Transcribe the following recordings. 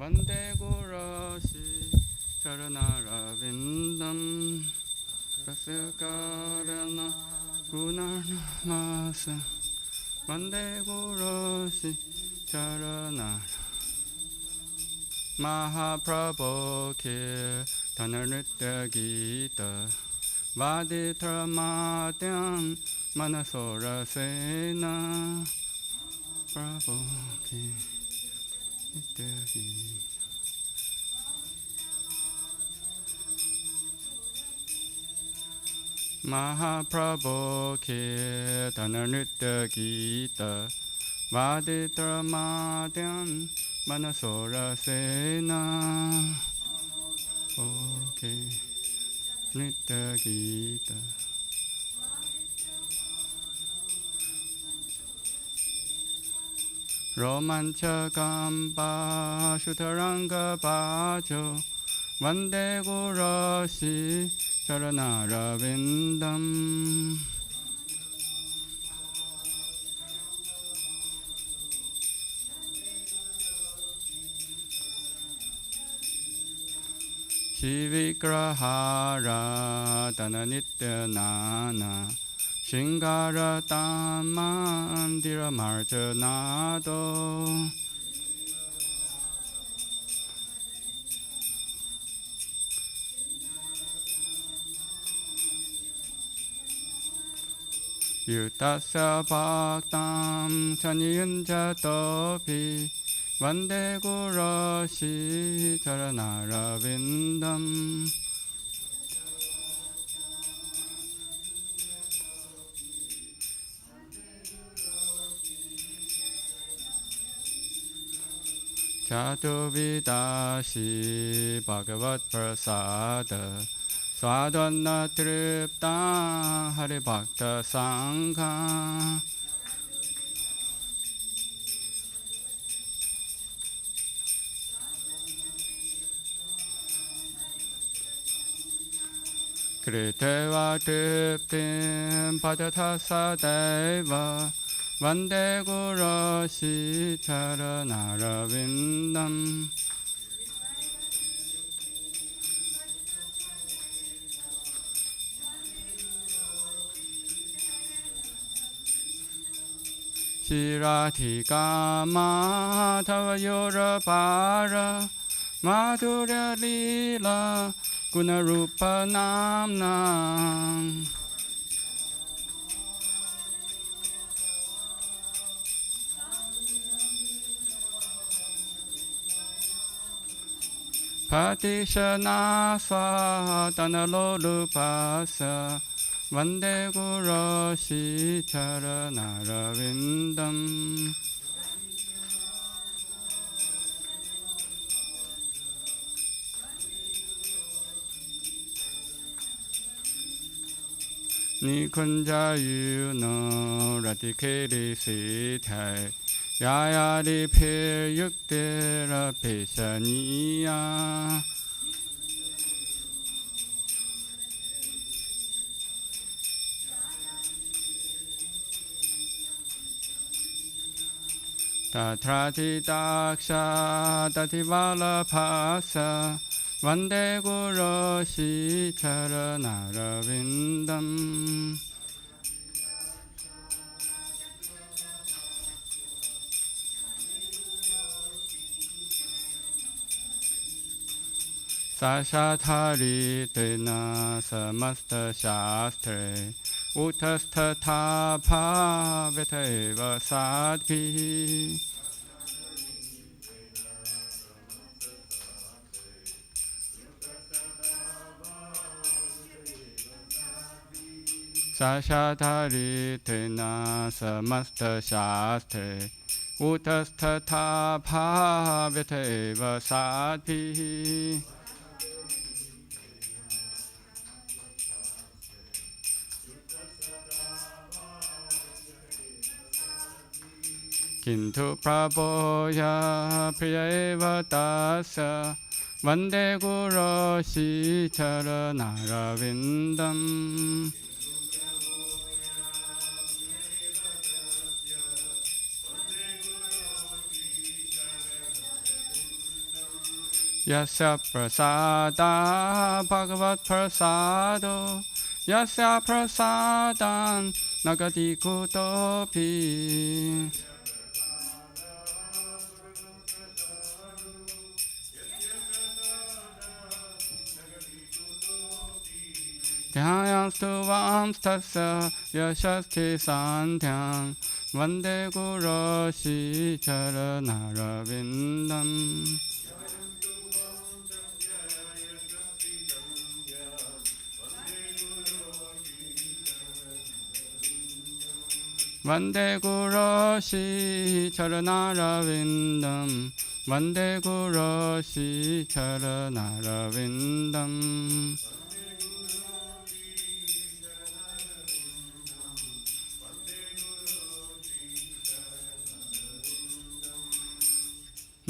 Vande Gurasi Charanaravindam Prasyakarana Gunarnamasa Vande Gurasi Charanara Mahaprabhu Kirtana Nritya Gita Vaditra Madhyam Manasora Sena Prabhu Nritya Gita Mahaprabhu Kirtana Nritya Gita Vaditra Madhyam Manasora Sena Okay Nritya Gita Romanchakam Pashutaranga Pacho Vande Gurasi Charanaravindam Shivikrahara Dana Nitya Nana Shingara Tamandira Marjanado Yutasya Bhaktam Chaniyunja Topi Vande Gurasi Charanaravindam Chatuvidasi Bhagavat Prasada Swadhanna Tripta Hari Bhakta Sangha Kriteva Triptim Padatasa Deva Vande Gurasi Charanaravindam Shirathika Madhava Yorapara Madhurya Lila Gunarupa Namna Patishana Swadhana Lolupasa Vande Gurasi Charanaravindam Nikunja Yuno Ratikiri Sitai Yayari Pir Yuktira Peshaniya Tatrati Daksha Tativala Pasa Vande Gurasi Charanaravindam Sashathari Tena Samasta Shastre Utasthatha Bhaveteva Sadhi Sashathari Tena Samasta Shastre Utasthatha Bhaveteva Sadhi Kintu Prabhoya Priyeva Tasya Vande Gurasi Charanaravindam Yasya prasada bhagavat prasado Yasya prasadan nagati kutopi Dhyayastu vamstasya yashasti sandhyam Vande guroshi charanarvindam Vande guroshi charanarvindam Vande guroshi charanarvindam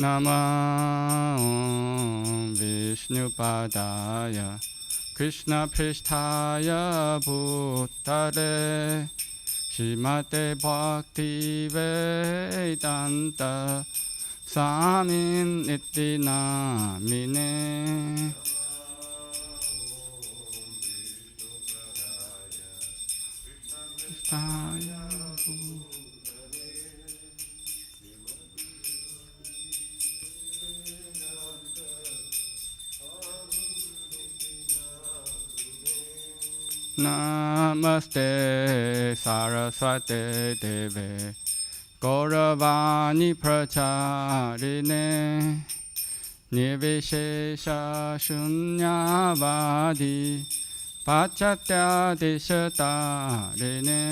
Namo Vishnupadaya Krishna Pristhaya Bhutale Srimate Bhakti Vedanta Swamin Iti Namine Pristhaya Namaste Saraswate Deve Gauravani Pracharine Nirvishesha Shunyavadi Pachatya Deshatarine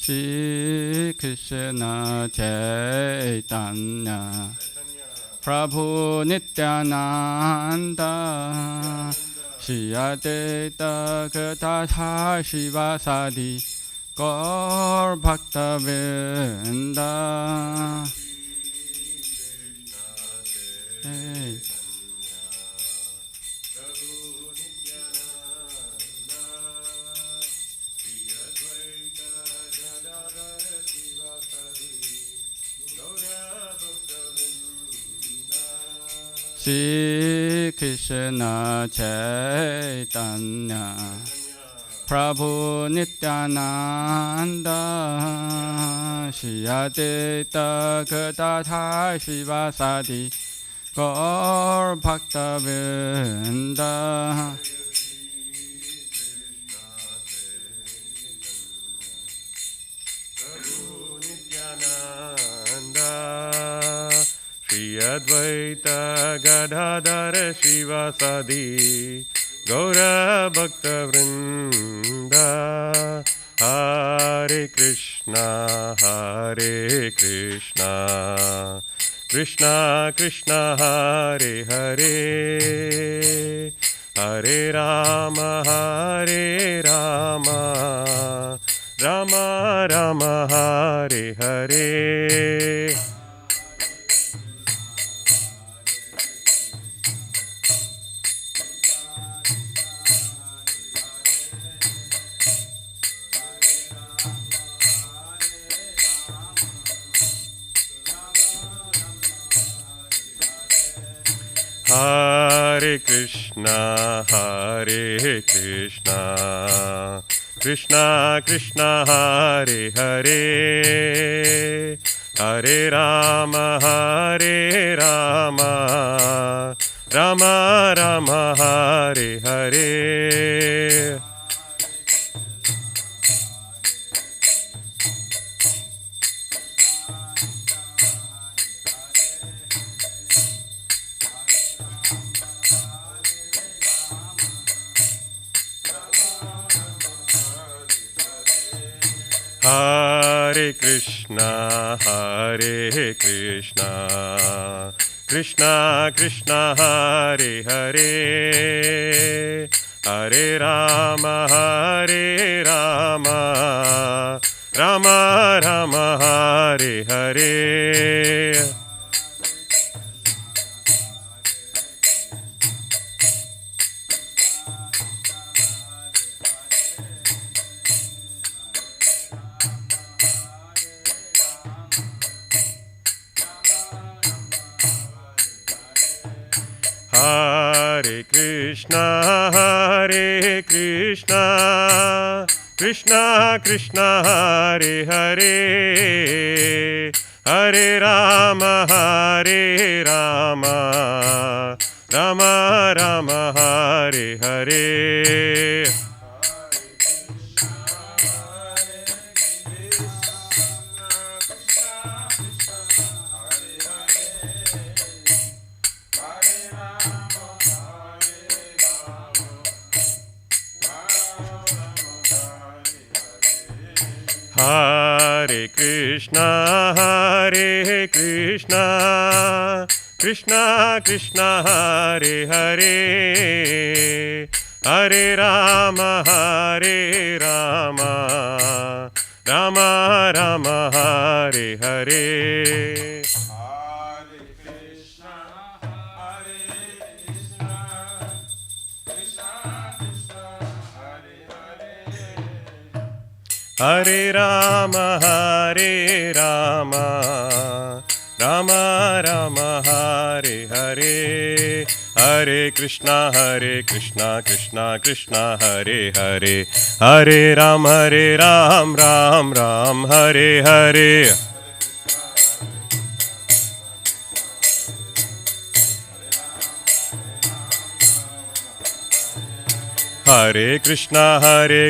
Shri Krishna Chaitanya Prabhu Nityananda Shri Advaita Gadadhar Shivasadi Gaur Bhakta Vrinda Shri Krishna Chaitanya Prabhu Nityananda Shri Advaita Gadadhar Shivasadi Gaur Bhakta Vrinda Shri Advaita Gadadhar Shivasadi Gaura Bhakta Vrinda Hare Krishna Krishna Krishna Hare Hare Hare Rama Rama Rama Hare Hare Hare Krishna Krishna Krishna Hare Hare Hare Rama Rama Rama Hare Hare Hare Krishna Krishna Krishna Hare Hare Hare Rama Rama Rama Hare Hare Krishna, Hare Krishna, Krishna Krishna, Hare Hare, Hare Rama, Rama Rama, Hare Hare. Hare Krishna, Krishna Krishna, Hare Hare, Hare Rama, Rama Rama, Hare Hare. Hare Rama, Rama Rama, Hare Hare, Hare Krishna, Krishna Krishna, Hare Hare, Hare Ram, Ram Ram, Hare Hare. Hare Krishna,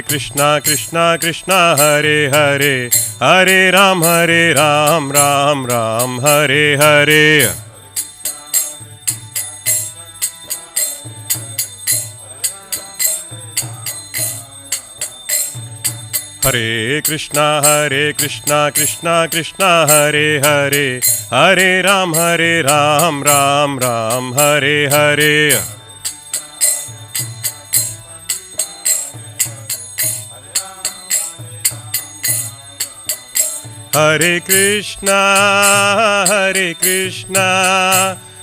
Krishna Krishna, Hare Hare, Hare Ram, Ram Ram, Hare Hare. Hare Krishna, Krishna Krishna, Hare Hare, Hare Ram, Ram Ram, Hare Hare. Hare Krishna,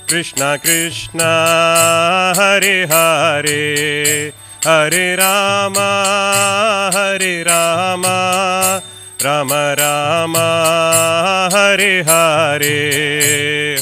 Krishna Krishna, Hare Hare, Hare Rama, Rama Rama, Hare Hare.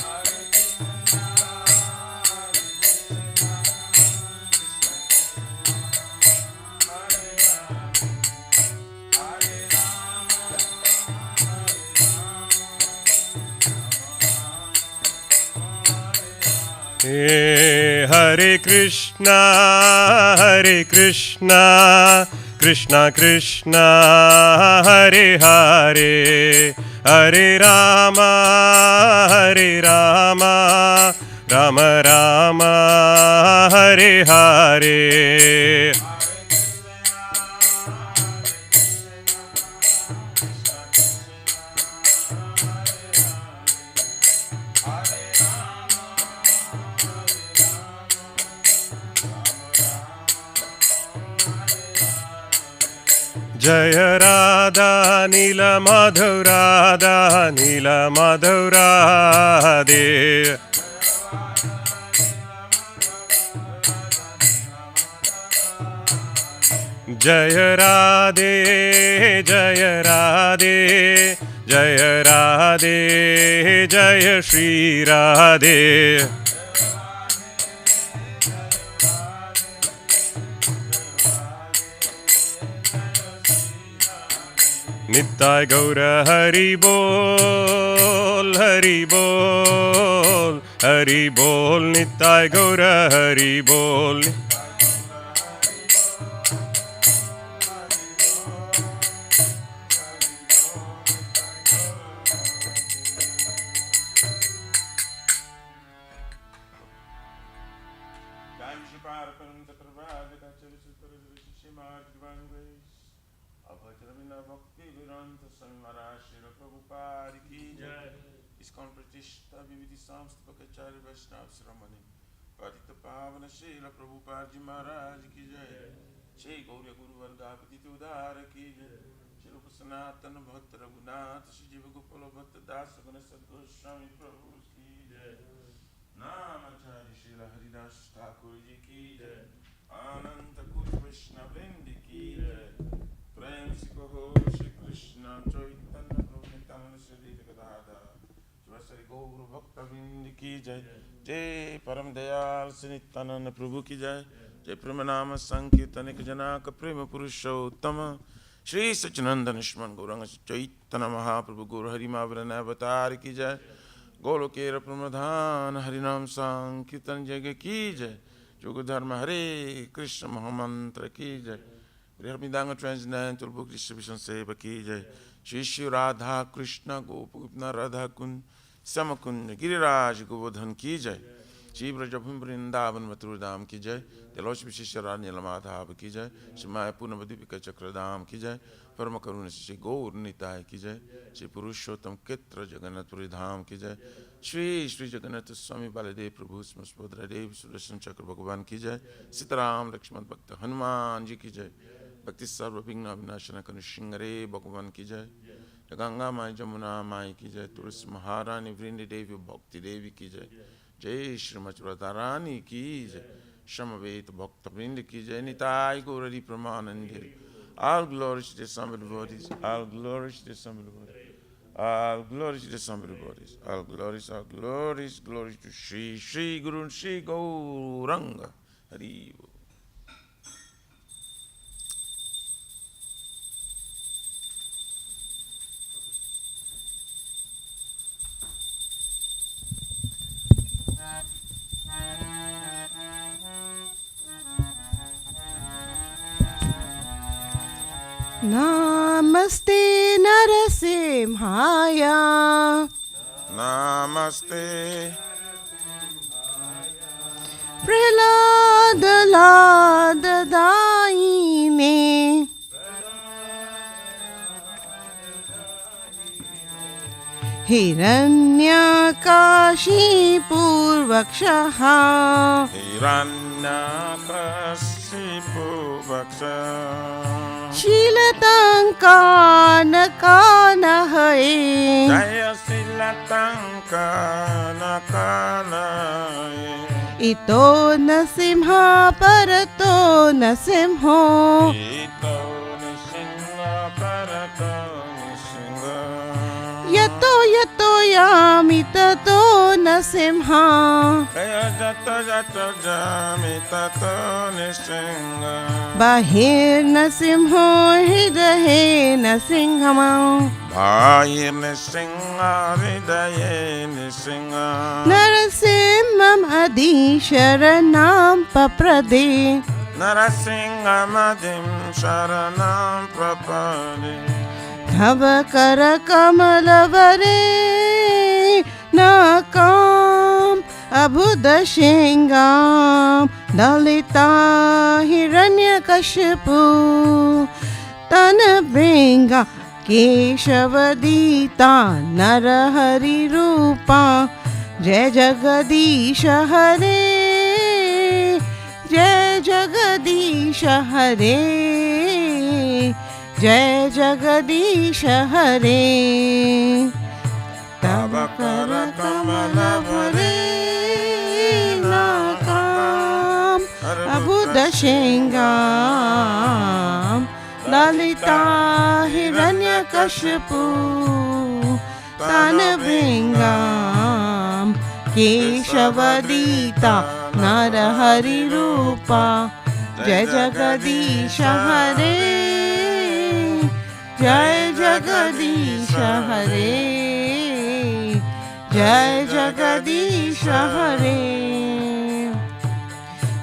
Hare Krishna, Krishna Krishna, Hare Hare, Hare Rama, Rama Rama, Hare Hare. Jaya Radha Nila Madhav Radha Nila Madhav Radhe. Jaya Radhe, Jaya Radhe, Jaya Radhe, Jaya Shri Radhe. Nittai Gaura Hari Bol, Hari Bol, Hari Bol, Nittai Gaura Hari Bol. Srila Prabhupada Ji Maharaj ki jai, Shri Gaurya Guru Vargapati Tudara ki jai, Shri Rupa Sanatana Bhakta Raghunath, Shri Jiva Gopala Bhatta Das Guna Sadguru Swami Prabhu ki jai, Namacharya Srila Haridas Thakur ji ki jai, Ananta Kuri Vaishnava Vrindi ki jai, Prem Si Kaho Shri Krishna Chaitanya Prabhu Nityananda Shri Gadadhara Shri Gauru Bhakta Vrindi ki jai, जय परम दयाल श्री नित्यानंद प्रभु की जय, जय प्रेम नाम संकीर्तनिक जनाक प्रेम पुरुषोत्तम श्री सच्चिदानंद स्मरण गौरंग चैतन्य महाप्रभु गौर हरि मावरण अवतार की जय। गोलोकेर प्रमधान हरिनाम संकीर्तन जय की जय। जुग धर्म हरे कृष्ण महामंत्र की जय। Hamidango Transcendental Book Distribution Seva ki jai. Shri Shri Radha Krishna Gopukna Radha Kun Samakun Giriraj Govardhan ki jai. Shri Brajabhum Vrindavan Mathurdam ki jai. The Lordship Shri Shri Nilamadhava ki jai. Shri Maya Purnavadipika Chakradam ki jai. Parama Karuna Shri Gaur Nitai ki jai. Shri Purushottam Ketra Jagannath Puri Dham ki jai. Shri Shri Jagannath Swami Baladev Prabhu Smaspadra Dev Sudarshan Chakra Bhagavan ki jai. Sitaram Lakshman Bhakta Hanuman ji ki jai. भक्ति सर्व विघ्न विनाशन कनु सिंगरे भगवान की जय। गंगा माई जमुना माई की जय। तुलसी महारानी वृंद देवी भक्ति देवी की जय। जय श्रीमती राधा रानी की जय। समवेत भक्त वृंद की जय। Nitai Gauri प्रमानंदे। All glory to the Son bodies. All glory to the Son bodies. All glory to the Son bodies. All glories, glory to Shri Shri Guru Shri Gauranga Hari. Namaste Narasimhaya. Namaste Prahlada Lada Daine. Hiranyakashi Purvakshaha. Hiranyakashipu Vaksha Shilatankanakanahae. Jaya Shilatankanakanahae. Ito Nasimha Parato Nasimho. Ito Nisimha Parato Nisimha. Yato Yato Yami Tato Nasimha. Jaya Jato Jato Jami Tato Nisimha. Bahir Nasimho Hridaye Nasimhama. Bahir Nisimha Hridaye Nisimha. Narasimham Adi Sharanam Paprade. Narasimhamadim Sharanam Prapade. Bhavakara Kamalavare Nakam Abhudashingam Dalita Hiranyakashipu Tanabringa Keshavadita Narahari Rupa Jai Jagadisha Hare Jai Jagadisha Hare Jai Jagadisha Hare. Tavakara Kamalavare Nakam Abhudashingam Lalita Hiranyakashipu Tanabringam Keshavadita Narahari Rupa Jai Jagadisha Hare Jai Jagadisha Hare Jai Jagadisha Hare.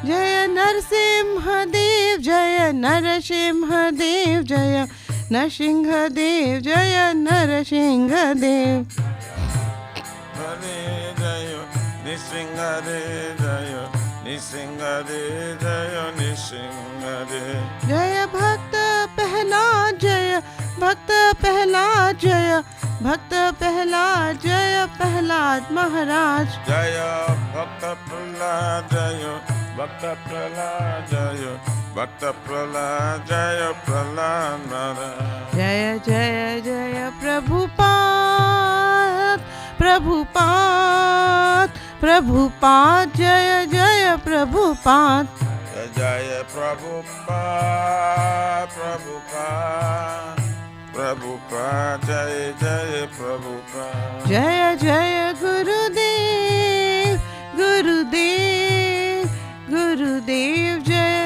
Jaya Narasimha Dev Jaya Narasimha Dev Jaya Narasimha Dev Jaya Narasimha Dev. Hare Jaya Nisingha De Jaya Nisingha De Jaya Nisingha De. Jaya Bhakta Prahlad Jaya Bhakta Prahlad Jaya Bhakta Prahlad Jaya Prahlad Maharaj. Jaya Bhakta Prahlad Jaya Bhakta Prahlad Jaya Bhakta Prahlad Jaya Prahlad Maharaj. Jaya Jaya Jaya Prabhupada Prabhupada Prabhupada Jaya Jaya Prabhupada. Jaya Prabhupada Prabhupada Prabhupada Jaya Jaya Prabhupada. Jaya Jaya Gurudev Gurudev Gurudev Jaya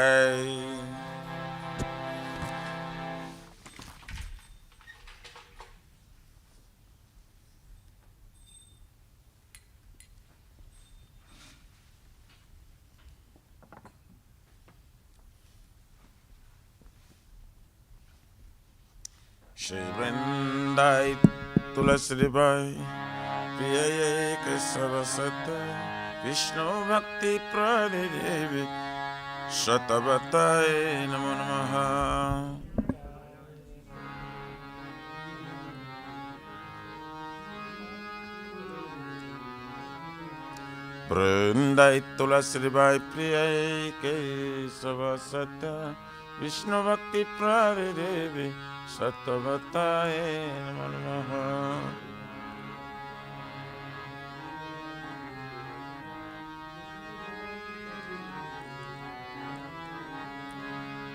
jai. Shri Vrindai Tulasi Bai Priya Kesavasata Vishnu Bhakti Pradidevi Shatavatai Namo Namaha. Vrindai Tulasi Bai Priya Kesavasata Vishnu Bhakti Pradidevi Shatavatai Namo Namaha.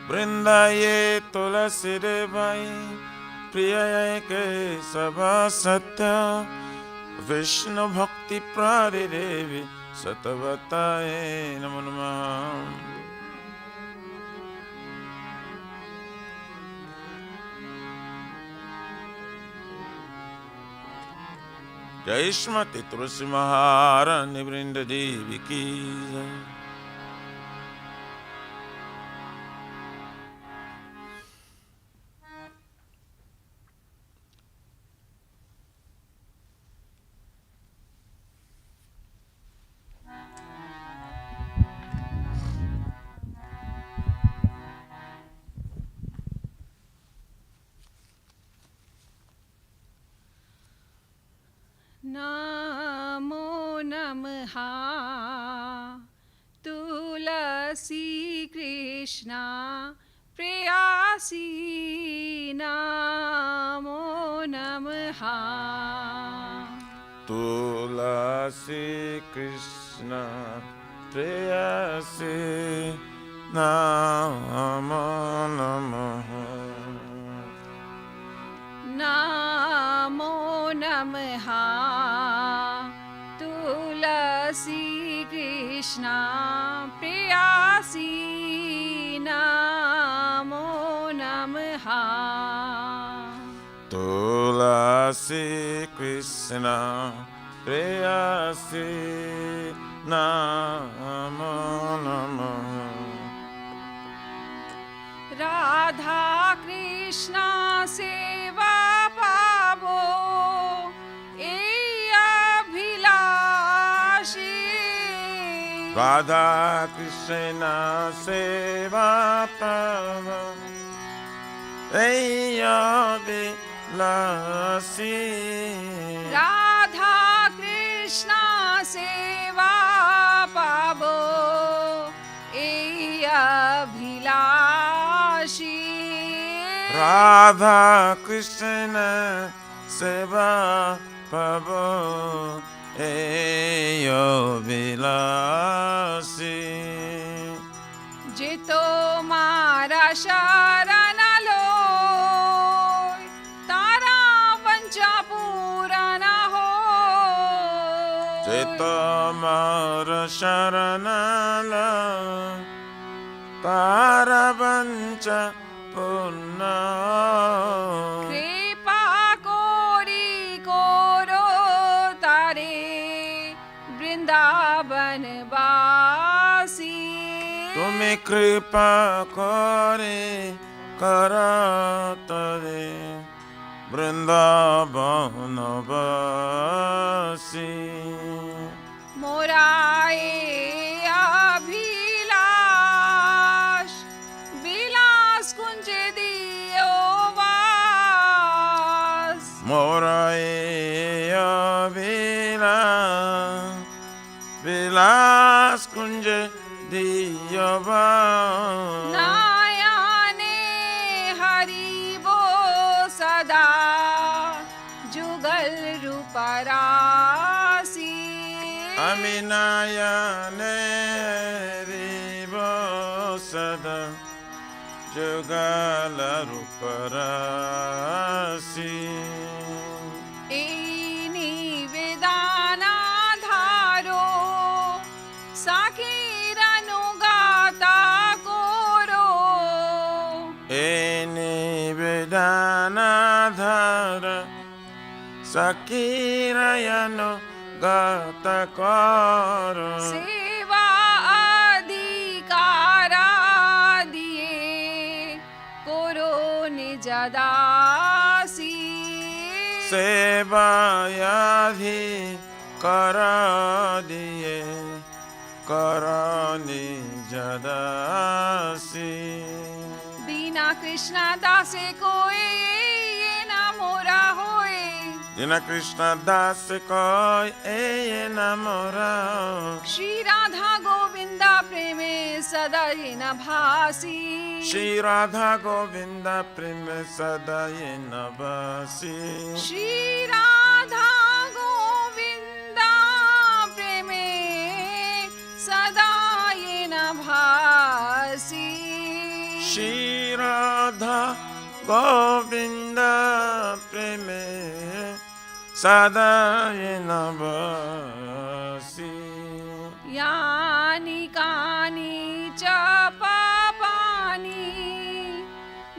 Vrindaye Tulasi Bai Priyaye Kesava Satya Vishnu Bhakti Pradidevi Satavataye Namo Namaha. Jai Shrimati Tulasi Maharani Vrinda Devi ki jai. Namo Namaha Tulasi Krishna Prayasi Namo Namaha Tulasi Krishna Prayasi Namo Namaha. Namo Namaha Tulasi Krishna Prayasi Namo Namaha Tulasi Krishna Prayasi Namo Namaha. Radha Krishna Seva Pavo Abhilashi Radha Krishna Seva Pava Abhilashi. Radha Krishna Seva Pavo Abhilashi Radha Krishna Seva Pavo Abhilashi. Jito Mara Sharanaloy Tara Vancha Purana Ho Chetamara Sharanala Paravancha Purna. Kripa Kori Koro Tare Vrindavan Vasi Tumi kripa kore karatare Vrindavanavasi. Morae Abhilash Vilas Kunje Diyo Vas Morae Vilas kunje diyava. Nayane Haribo Sada Jugal Ruparasi Aminayane rivo sada jugala ruparasi. Ini Vedana Dharo Sakiranu Gata Ko Sakirayano gata karo सेवा अधिकारा दिए करो निज दासी सेवायाधि करा दिए करनी जदासी बिना कृष्ण दासे कोई ये न मोरा होए जिना कृष्ण दास कोय ए नमोरा श्री राधा गोविंदा प्रेमे सदा ये न भासी श्री राधा गोविंद प्रेम सदा ये नवासी श्री राधा गोविंदा प्रेमे सदा ये न भासी श्री राधा गोविंद प्रेम सदा ये नवासी यानि कानि च पापानि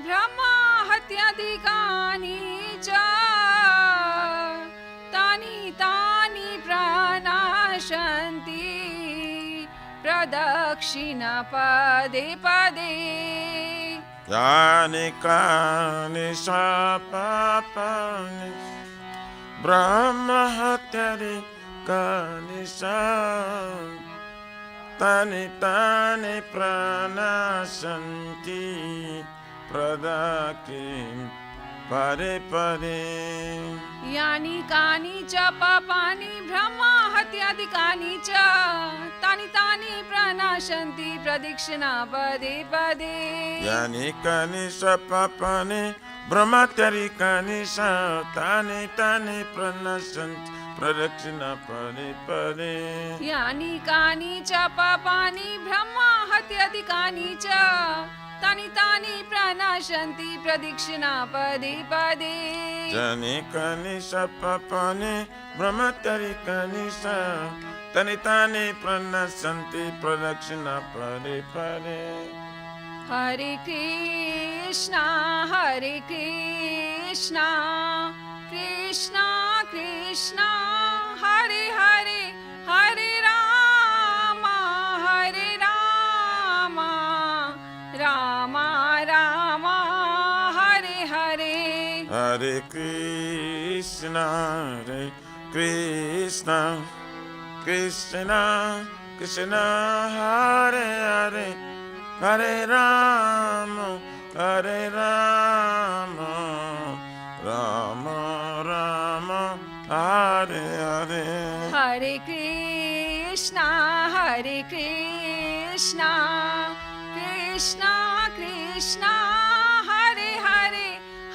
ब्रह्मा हत्यादिकानि च तानि तानि प्रनाशन्ति प्रदक्षिण पदे पदे यानि कानि पापानि ब्रह्म हत्यादि कानि तानि तानि प्रनाशन्ति प्रदक्षिण पदे पदे यानि कानि च पापानि ब्रह्मा हत्यादिकानि च तानि तानि प्रनाशन्ति प्रदक्षिणा पदे पदे यानि कानि पापानि ब्रह्मचर्यानि तानि तानि प्रनश्यन्ति प्रदक्षिणा पदे पदे यानि कानि च पापानि ब्रह्मा हत्यादिकानि च तानि तानि प्रनाशन्ति प्रदक्षिणा पदे पदे यानि कानि पापानि ब्रह्मचर्यानि तानि तानि प्रनश्यन्ति प्रदक्षिणा पदे पदे हरे कृष्णा कृष्णा कृष्णा हरे हरे हरे राम राम राम हरे हरे हरे कृष्णा कृष्णा कृष्णा हरे हरे हरे राम राम राम हरे हरे हरे कृष्णा कृष्णा कृष्णा हरे हरे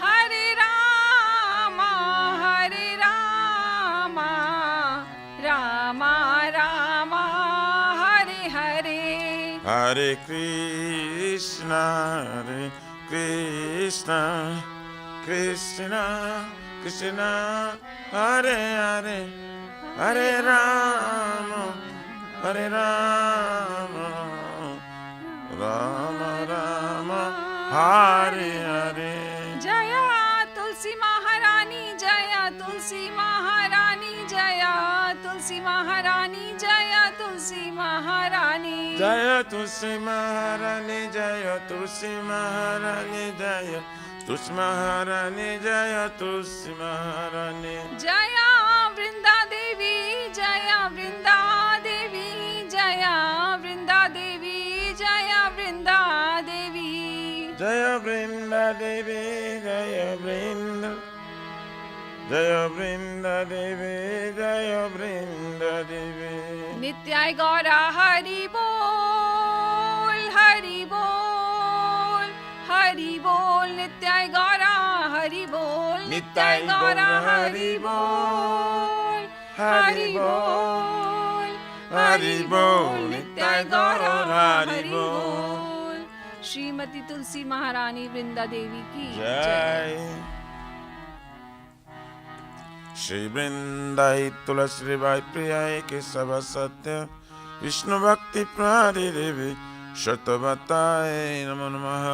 हरे राम राम हरे हरे हरे कृष्णा कृष्णा हरे हरे हरे राम राम हरे हरे जय तुलसी महारानी जय तुलसी महारानी जय तुलसी महारानी जय तुलसी महारानी जय तुलसी महारानी जय तुलसी महारानी जय तुलसी महारानी जय तुलसी महारानी जय वृंदा देवी जय वृंदा देवी जय वृंदा देवी जय वृंदा देवी जय वृंदा देवी जय वृंदा देवी जय वृंदा देवी नित्याय गौरा हरि बोल हरि बोल हरि बोल नित्याय गौरा हरि बोल नित्याय गौरा हरि बोल हरि बोल हरि बोल नित्याय गौरा हरि बोल। श्रीमती तुलसी महारानी वृंदा देवी की जय। श्री वृंदाई तुलसी बाई प्रियाय के सब सत्य विष्णु भक्ति प्राणी देवी शतवताय नमो नमः।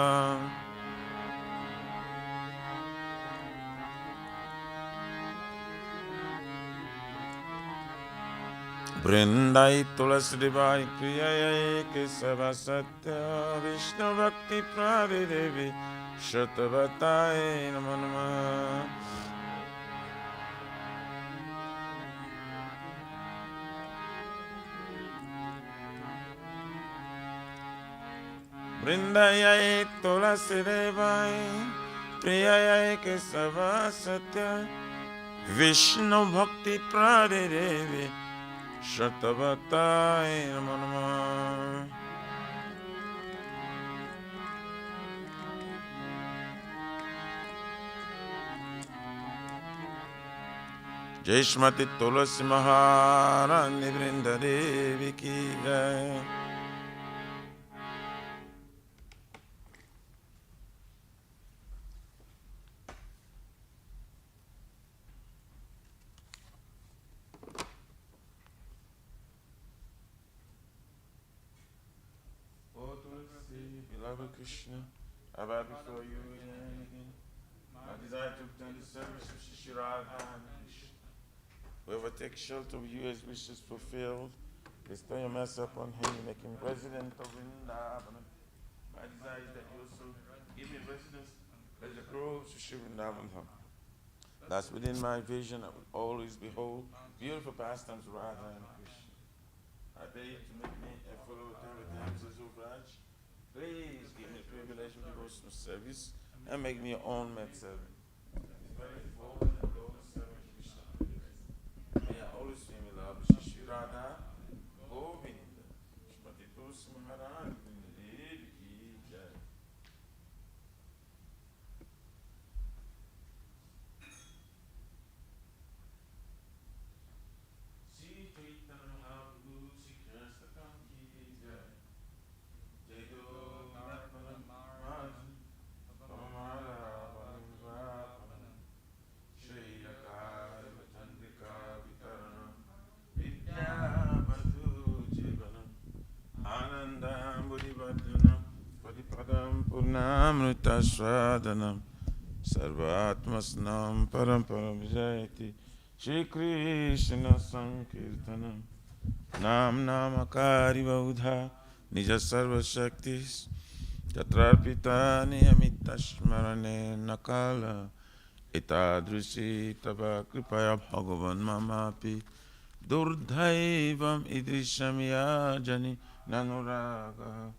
वृंदाई तुलसी देवाई प्रिय केशव सत्य विष्णु भक्ति प्रादि देवी शतवताय नमो नमः वृंदाई तुलसी देवाई प्रिय केशव सत्य विष्णु भक्ति प्रादि देवी शतवताय नमो नमः जय श्रीमती तुलसी महारानी वृंदा देवी की जय। O Tulsi, beloved Krishna, I bow before you again and again. I desire to obtain the service of Shri Radha and Krishna. Whoever takes shelter of you as wishes fulfilled, bestow your mercy upon him, make him president of Vrindavan. My desire is that you also give me residence as the groves of Shri Vrindavan. Thus within my vision I will always behold beautiful pastimes of Radha and Krishna. I beg you to make me a follower of the damsels of Raj. Please give me the privilege of devotional service and make me your own maidservant. May I always feel me love Shri Radha Govinda Shrimati Tulsi Maharani Devi ki jai. Shri Chaitanya Mahaprabhu Shri Krishna ki jai. Jai Gopal Maharaj Pamara Pamara Shri Akara Chandrika Vitarana Vidya Madhu Jivana Anandam Buddhivadana Padipadam Purnamrita Swadanam Sarvatmasnam Paramparam Vijayati Shri Krishna Sankirtanam Nam Namakari Vaudha Nija Sarva Shaktis Tatrarpita Niyamita Smarane Nakala Etadrushi Tava Kripaya Bhagavan Mamapi Durdhaivam Idrisham Yajani Nanuraga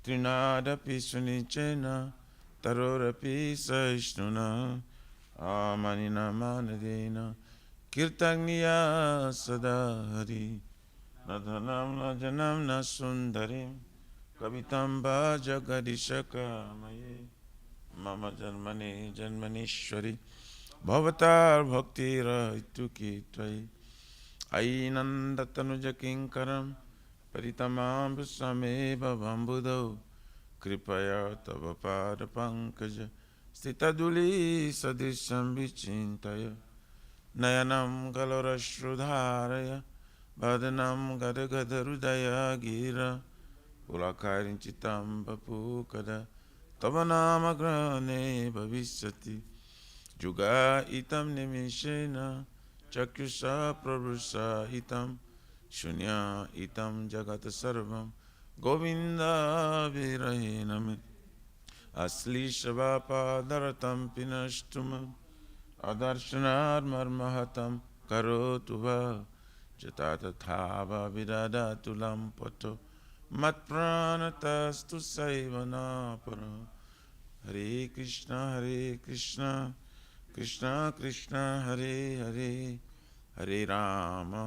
Trinadapi Sunichena Tarorapi Saishnuna Amanina Manadena Kirtagniya Sadari Nadhanam Najanam Nasundarim Kavitam Jagadishaka Maye Mama Janmani Janmanishwari Bhavatar Bhakti Raituki Tvai Ainandatanu Kinkaram Paritamam Same Bhavambudo Kripaya Tava Pada Pankaja Stitaduli Sadisham Vichintaya Nayanam Galorashrudharaya Badanam Gadagadharudaya Gira Ulakarin Chitam Bapukada Tavanamagrane Bhavishyati Juga Itam Nimishena Chakyusha Prabhusa Itam Shunya Itam Jagata Sarvam Govinda Virahinam Asli Shabapa Daratam Pinashtumam Adarshanar Marmahatam Karotuva Jatata Thava Vidadatulam Poto Mat Pranatastu Saivanapara Hare Krishna Krishna Krishna Hare Hare Hare Rama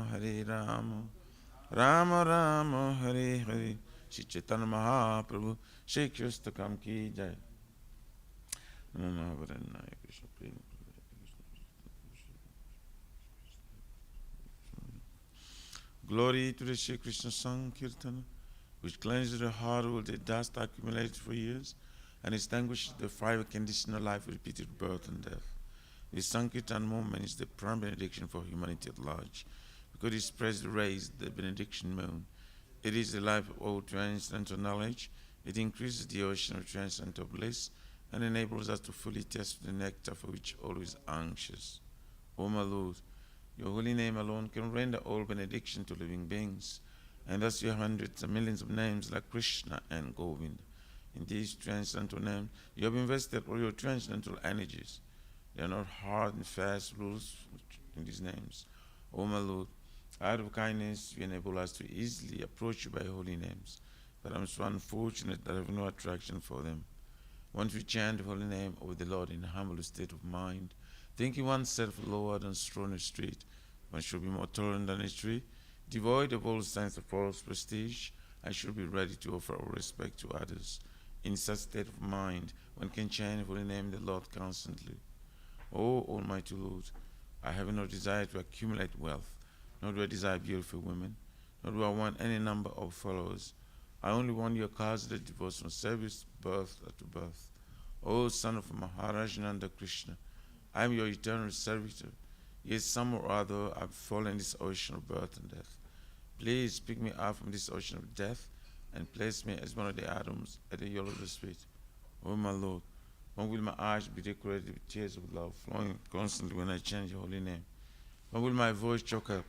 Rama Rama Hare Hare Shri Chaitanya Mahaprabhu Shri Kstakam ki jai. Namo Varanaya Krishna Prema. Glory to the Shri Krishna Sankirtana, which cleanses the heart of the dust accumulated for years and extinguishes the fire of conditional life of repeated birth and death. This Sankirtan moment is the prime benediction for humanity at large, because it spreads the rays, the benediction moon. It is the life of all transcendental knowledge. It increases the ocean of transcendental bliss and enables us to fully taste the nectar for which always anxious. O my Lord, Your holy name alone can render all benediction to living beings, and thus your hundreds and millions of names like Krishna and Govinda. In these transcendental names, you have invested all your transcendental energies. They are not hard and fast rules in these names. O my Lord, out of kindness, you enable us to easily approach you by holy names, but I'm so unfortunate that I have no attraction for them. Once we chant the holy name of the Lord in a humble state of mind, thinking oneself lower than straw in a street, one should be more tolerant than a tree, devoid of all signs of false prestige. I should be ready to offer all respect to others. In such state of mind, one can chant the holy name of the Lord constantly. O Almighty Lord, I have no desire to accumulate wealth, nor do I desire beautiful women, nor do I want any number of followers. I only want your causeless devotion service, birth to birth. O son of Maharaj Nanda Krishna, I am your eternal servitor. Yet some or other I have fallen in this ocean of birth and death. Please pick me up from this ocean of death and place me as one of the atoms at the yellow of the feet. O my Lord, when will my eyes be decorated with tears of love flowing constantly when I chant your holy name? When will my voice choke up?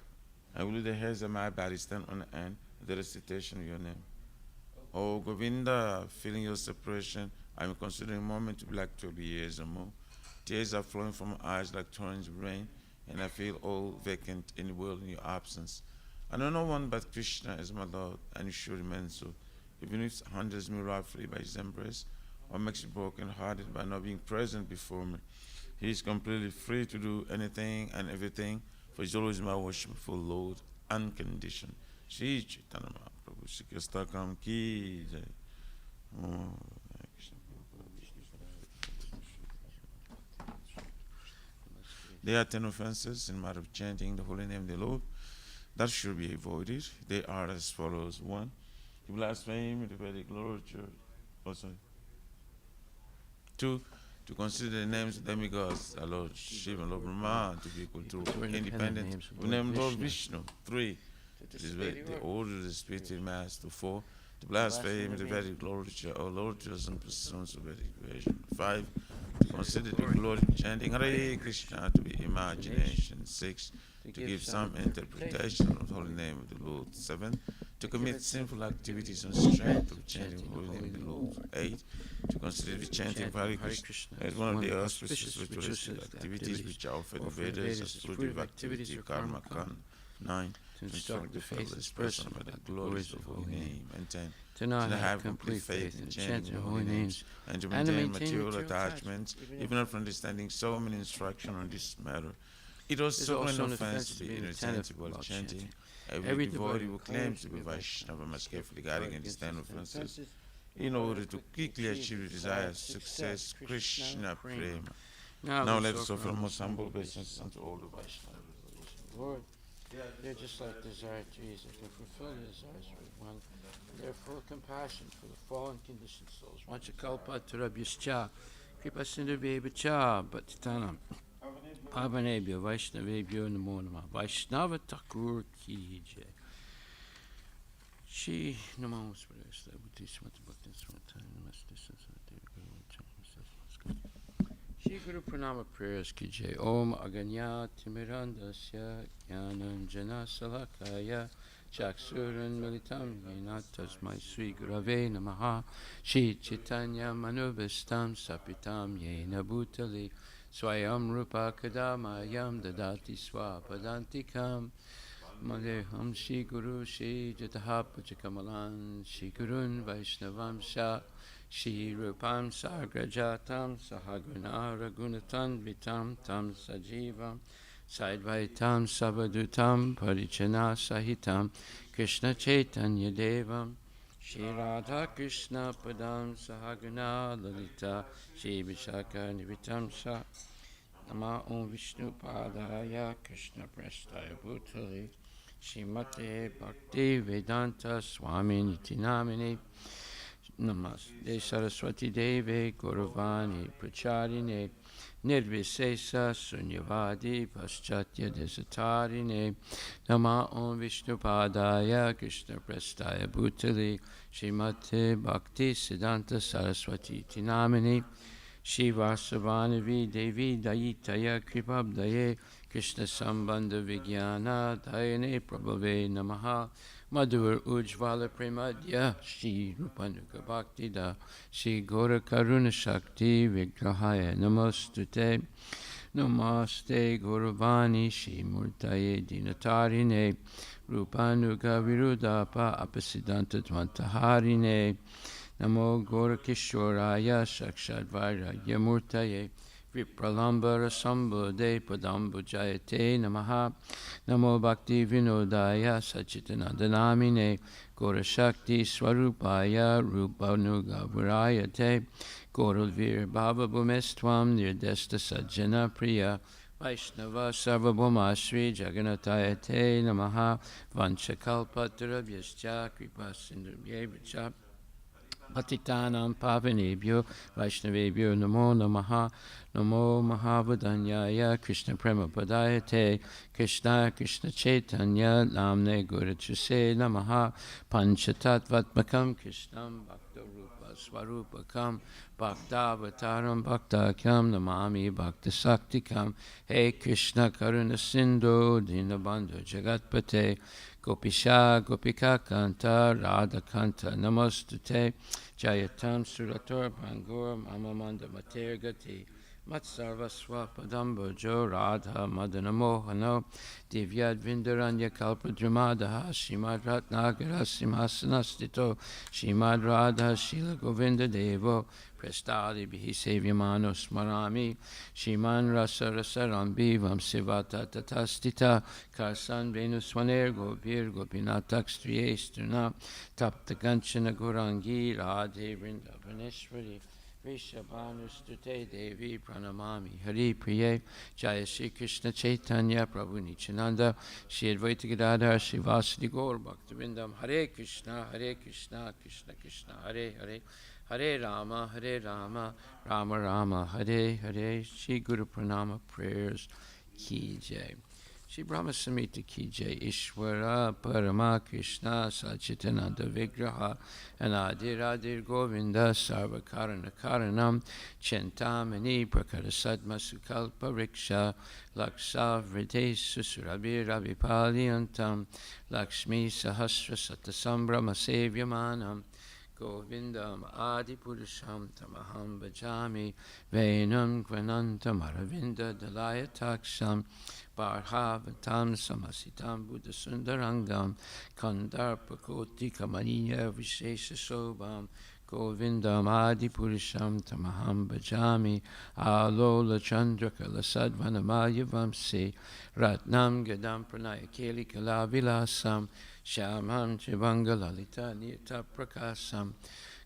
And will the hairs of my body stand on end at the recitation of your name? O Govinda, feeling your separation, I am considering a moment to be like 12 years or more. Tears are flowing from my eyes like torrents of rain, and I feel all vacant in the world in your absence. I know no one but Krishna as my Lord, and you should remain so. Even if it handles me roughly by his embrace, or makes me broken-hearted by not being present before me, he is completely free to do anything and everything, for he is always my worshipful Lord, unconditioned. Shri Chaitanya Mahaprabhu, Shri Krishna Kam Ki Jai. There are 10 offenses in matter of chanting the holy name of the Lord that should be avoided. They are as follows. 1, to blaspheme the Vedic literature. 2, to consider the names of demigods, our Lord Shiva and Lord Brahma, to be equal to independent of the name of Lord Vishnu. 3, to disobey the order of the spiritual master. 4, to blaspheme the Vedic literature or literatures and pursuits of Vedic version. 5, to consider the glory of chanting Hare Krishna to be imagination. 6, to give some interpretation of the holy name of the Lord. 7, to commit sinful activities on strength of chanting the holy name of the Lord. 8, to consider the chanting of Hare Krishna as one of the auspicious ritualistic activities which are offered in Vedas as fruitive activity of karma kanda. 9, to instruct the faithless person about the glories of the holy name. And 10, to not have complete faith in chanting the holy names and to maintain material attachments, even after understanding so many instructions on this matter. It was certainly an offense to be inattentive while chanting. Every devotee who claims to be Vaishnava must carefully guard against 10 offenses in order to quickly achieve the desired success, Krishna Prema. Now let us offer most humble obeisance unto all the Vaishnavas. Lord, they're just like desired trees that can fulfill the desires of one. They're full of compassion for the fallen conditioned souls. Vanchakalpa tarabhyascha, kripa sindhubhya bhaktitanam, pavanebhyo vaishnavebhyo namo namah. Vaishnava Thakur ki jai. Shri Namo Swadhyasta Bhuti Smata Bhakti Smata Namaste Sansati Guru Shri Guru Pranama Prayers ki jai. Om Aganya Timirandasya Jnananjana Salakaya Chaksuran Militam Yena Tasmai Sri Gurave Namaha. Shri Chaitanya Manubhistam Sapitam Yena Bhutali Swayam Rupa Kadamayam Dadati Swapadantikam Madeham Shri Guru Shri Jataha Pachakamalan Shri Gurun Vaishnavam Sha Shri Rupam Sagrajatam Sahaguna Ragunatan Vitam Tam Sajivam Saidvaitam Sabadutam Parichana Sahitam Krishna Chaitanya Devam Shri Radha Krishna Padam Sahaguna Lalita Shri Vishaka Nivitam Sa Nama Om Vishnu Padaya Krishna Prestaya Bhutali Shrimate Bhakti Vedanta Swami Niti Namini Namaste Saraswati Deve Gauravani Pracharine Nirvisesa Sunyavadi Paschatya Desatarine Nama Om Vishnu Padaya Krishna Prestaya Bhutali Shrimate Bhakti Siddhanta Saraswati Tinamini Shiva Savanavi Devi Dayitaya Kripabdaye Krishna Sambandha Vigyana Dayane Prabhave Namaha Madhur Ujvala Premadya Shri Rupanuga Bhakti Da Shri Gora Karuna Shakti Vigrahaya Namostute Namaste Gauravani Shri Murtaye Dinatarine Rupanuga Virudapa Apasidanta Dvantaharine Namo Gorakishoraya Shakshadvairagya Murtaye Vipralambara Sambode Padambujayate Namaha Namo Bhakti Vinodaya Sachitanandanamine Gorashakti Swarupaya Rupanuga Virayate Goralvir Bhava Bhumestvam Nirdesta Sajjana Priya Vaishnava Sarvabhuma Shri Jagannatayate Namaha Vanchakalpatarabhyascha Kripa Sindhubhyevacha Patitanam Pavanebhyo Vaishnavebhyo Namo Namaha Namo Mahavadanyaya Krishna Prema Padayate Krishna Krishna Chaitanya Namne Gurachuse Namaha Panchatatvatmakam Krishnam Bhakta Rupa Swarupakam Bhaktavataram Bhaktakyam Namami Bhakta Saktikam Hey Krishna Karuna Sindhu Dinabandhu Jagatpate Gopisha Gopika Kanta Radha Kanta Namostute Jayatam Surator Bangur Mamamanda Matergati Matsarva Swapadambo Jo Radha Madana Mohano Divyad Vindaranya Kalpadramadaha Shimad Ratnagara Simhasanastito Shimad Radha Shila Govinda Devo Prestadi Bihi Sevyamano Smarami Shiman Rasa Rasarambi Vamsivata Tatastita Karsan Venuswaner Gopir Gopinatak Striyestuna Tapta Ganchana Gurangi Radhe Vrindavaneshwari Vishabhanustute Devi Pranamami Hari Priye Jaya Shri Krishna Chaitanya Prabhu Nityananda Shri Advaita Gadadhar Shri Vasudeva Gaur Bhaktivinoda Hare Krishna Krishna Krishna Hare Hare Hare Rama Rama Rama Hare Hare Shri Guru Pranama Prayers Ki Jai Shri Brahma Samhita Ki Jai Ishvara Parama Krishna Sachitananda Vigraha Anadir Adir Govinda Sarva Karana Karanam Chintamani Prakara Sadma Sukalpa Riksha Laksa Vrite Susurabhi Rabipaliantam Lakshmi Sahasra Satasambhrama Sevyamanam Govindam Adi Purusham Tamaham Bhajami Venam Gvanantam Aravinda Dalaya Taksham Barhavatam Samasitam Buddha Sundarangam Kandarpakoti Kamaniya Vishesha Sobham Govindam Adi Purusham Tamaham Bhajami Alola Chandra Kalasadvanamaya Vamsi Ratnam Gadam Pranaya Keli Kalavilasam Shamam Chivanga Lalita Nita Prakasam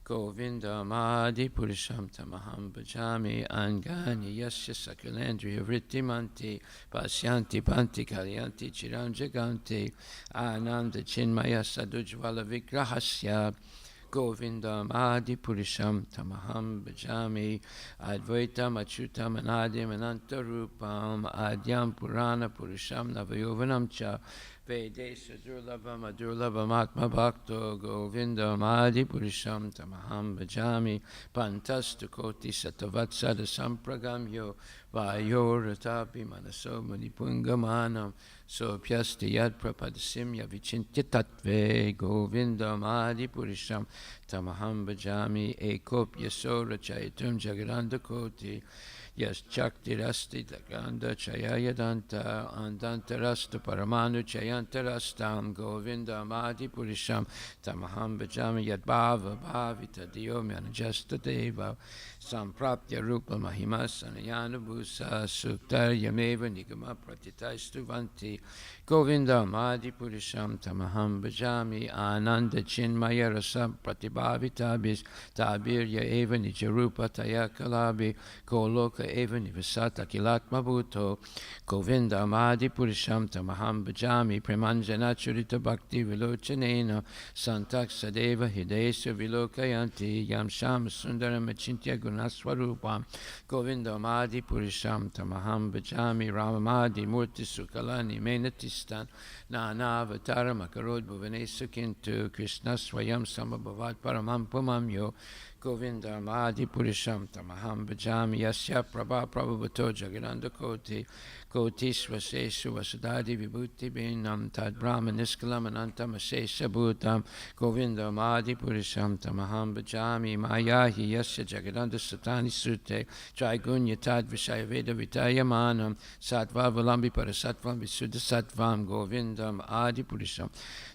Govindam Adi Purusham Tamaham Bhajami Angani Yasya Sakalandriya Vrittimanti Pasyanti Panti Kalyanti Chiram Jaganti Ananda Chinmaya Sadujvala Vigrahasya Govindam Adi Purusham Tamaham Bhajami Advaitam Achyutam Anadim Anantarupam Adyam Purana Purusham Navayovanam Cha Vedesa Durlabham Adurlabham Atma Bhakto Govindam Adi Purusham Tamaham Bhajami Pantastu Koti Satavatsada Sampragamyo Vayoratapi Manaso Manipungamanam Sopyasti Yad Prapadasimya Vichintya Tattve Govindam Adi Purusham Tamaham Bhajami Ekopya Sora Chaitum Jagaranda Koti Yas Chakti Rasti Daganda Chayayadanta Andanta Rasta Paramanu Chayanta Rastam Govindam Adi Purusham Tamaham Bhajami Yad Bhava Bhavita Diyomyana Jasta Deva Sampraptya Rupa Mahima Sanayana Bhusa Suktar Yameva Nigama Pratitaistu Vanti Govindam Adi Purusham Tamaham Bhajami Ananda Chinmaya Rasa Pratibhavitabis Tabirya Eva Nijarupa Taya Kalabi Goloka Eva Nivasata Kilatma Bhuto Govindam Adi Purusham Tamaham Bhajami Premanjana Churita Bhakti Vilochanena Santak Sadeva Hidesu Vilokayanti Yam Sham Sundaram Achintya Gunaswarupam Govindam Adi Purusham Tamaham Bhajami Ramamadi Murti Sukalani Menatistan Nana Avatara Makarod Bhuvanesu Kintu Krishna Swayam Samabhavat Paramam Pumamyo Govindam Adi Purisham Tamaham Bhajami Yasya Prabha Prabhuvato Jagananda Koti Koti Swaseshu Vasudadi Vibhuti Binam Tad Brahma Niskalam Anantam Asesha Bhutam Govindam Adi Purisham Tamaham Bhajami Mayahi Yasya Jagananda Satani Sute Traigunya Tad Vishaya Veda Vitayamanam Sattva Valambi Parasatvam Visuddha Sattvam Govindam Adi Purisham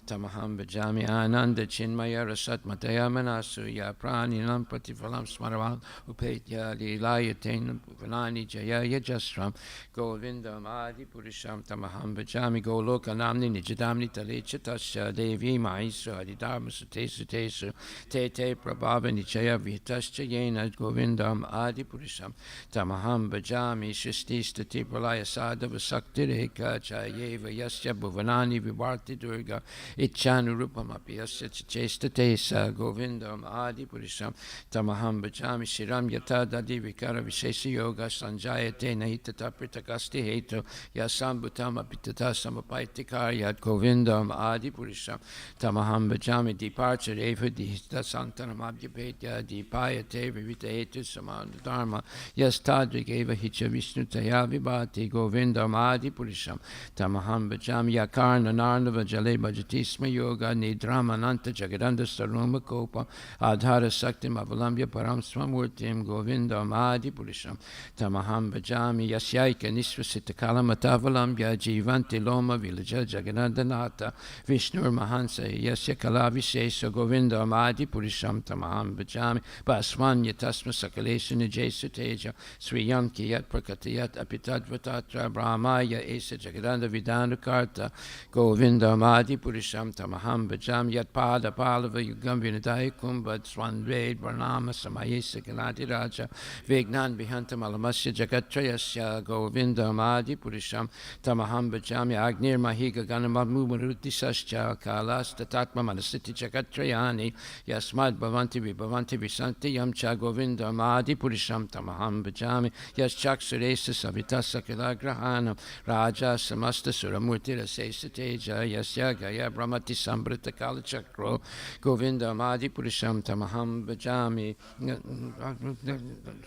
Tamaham Bhajami Ananda Chinmaya Rasat Mataya Manasu Ya Praninam Pratifalam Smaravam Upetya Lilayatenam Vanani Jaya Yajasram Govindam Adi Purisham Tamaham Bhajami Goloka Namni Nijadamni Talechatasya Devi Mahisra Adidharma Sutesu Tesu Tete Prabhava Nichaya Vitascha Yena Govindam Adi Purisham Tamaham Bhajami Shististati Pralaya Sadhava Sakti Reka Chayeva Yasya Bhuvanani Vivarti Durga Ichhanurupamapi Yasya Chesta Tesa Govindam Adi Purisham Tamaham Bhajami Shiram Yata Dadi Vikara Vishesa Yoga Sanjayate Nahitata Pritakasti Heto Yasambhutam Apitata Samapaitikar Govindam Adi Purisham Tamaham Bhajami Departure Eva Dihita Santanam Abhyapetya Dipayate Vivita Hetu Samanda Dharma Yastadrik Eva Hicha Vishnu Taya Vibhati Govindam Adi Purisham Tamaham Bhajami Yakarna Narnava Jale Bhajatisma Yoga Nidramananta Jagadanda Saruma Kopa Adhara Saktim Avalambya Param Swamurtim Govindam Adi Purisham Tamaham Bhajami Yasyaika Nisvasita Kalamatavalambya Jivanti Loma Villaja Jagannathanata Vishnur Mahansa Yasya Kalavishesa Govindam Adi Purisham Tamaham Bhajami Baswanya Tasma Sakalesha Nijesu Teja Sriyam Kiyat Prakatayat Apitadvatatra Brahmaya Esa Jagadanda Vidanu Karta Govindam Adi Purisham Tamaham Bhajami Yat Pada Palava Yugam Vinadaya Kumbad Swan Ved Varnama Samayesa Ganati Raja Vignan Vihantam Alamasya Jagatrayasya Govindam Adi Purisham Tamaham Bhajami Agnir Mahiga Ganamamu Maruti Sascha Kalas Tatatma Manasiti Jagatrayani Yasmad Bhavanti Vibhavanti Visanti Yamcha Govindam Adi Purisham Tamaham Bhajami Yaschak Suresa Savita Sakila Grahanam Raja Samasta Suramurti Rasesa Teja Yasya Gaya Brahmati Sambrita Kala Chakro Govindam Adi Purisham Tamaham Bhajami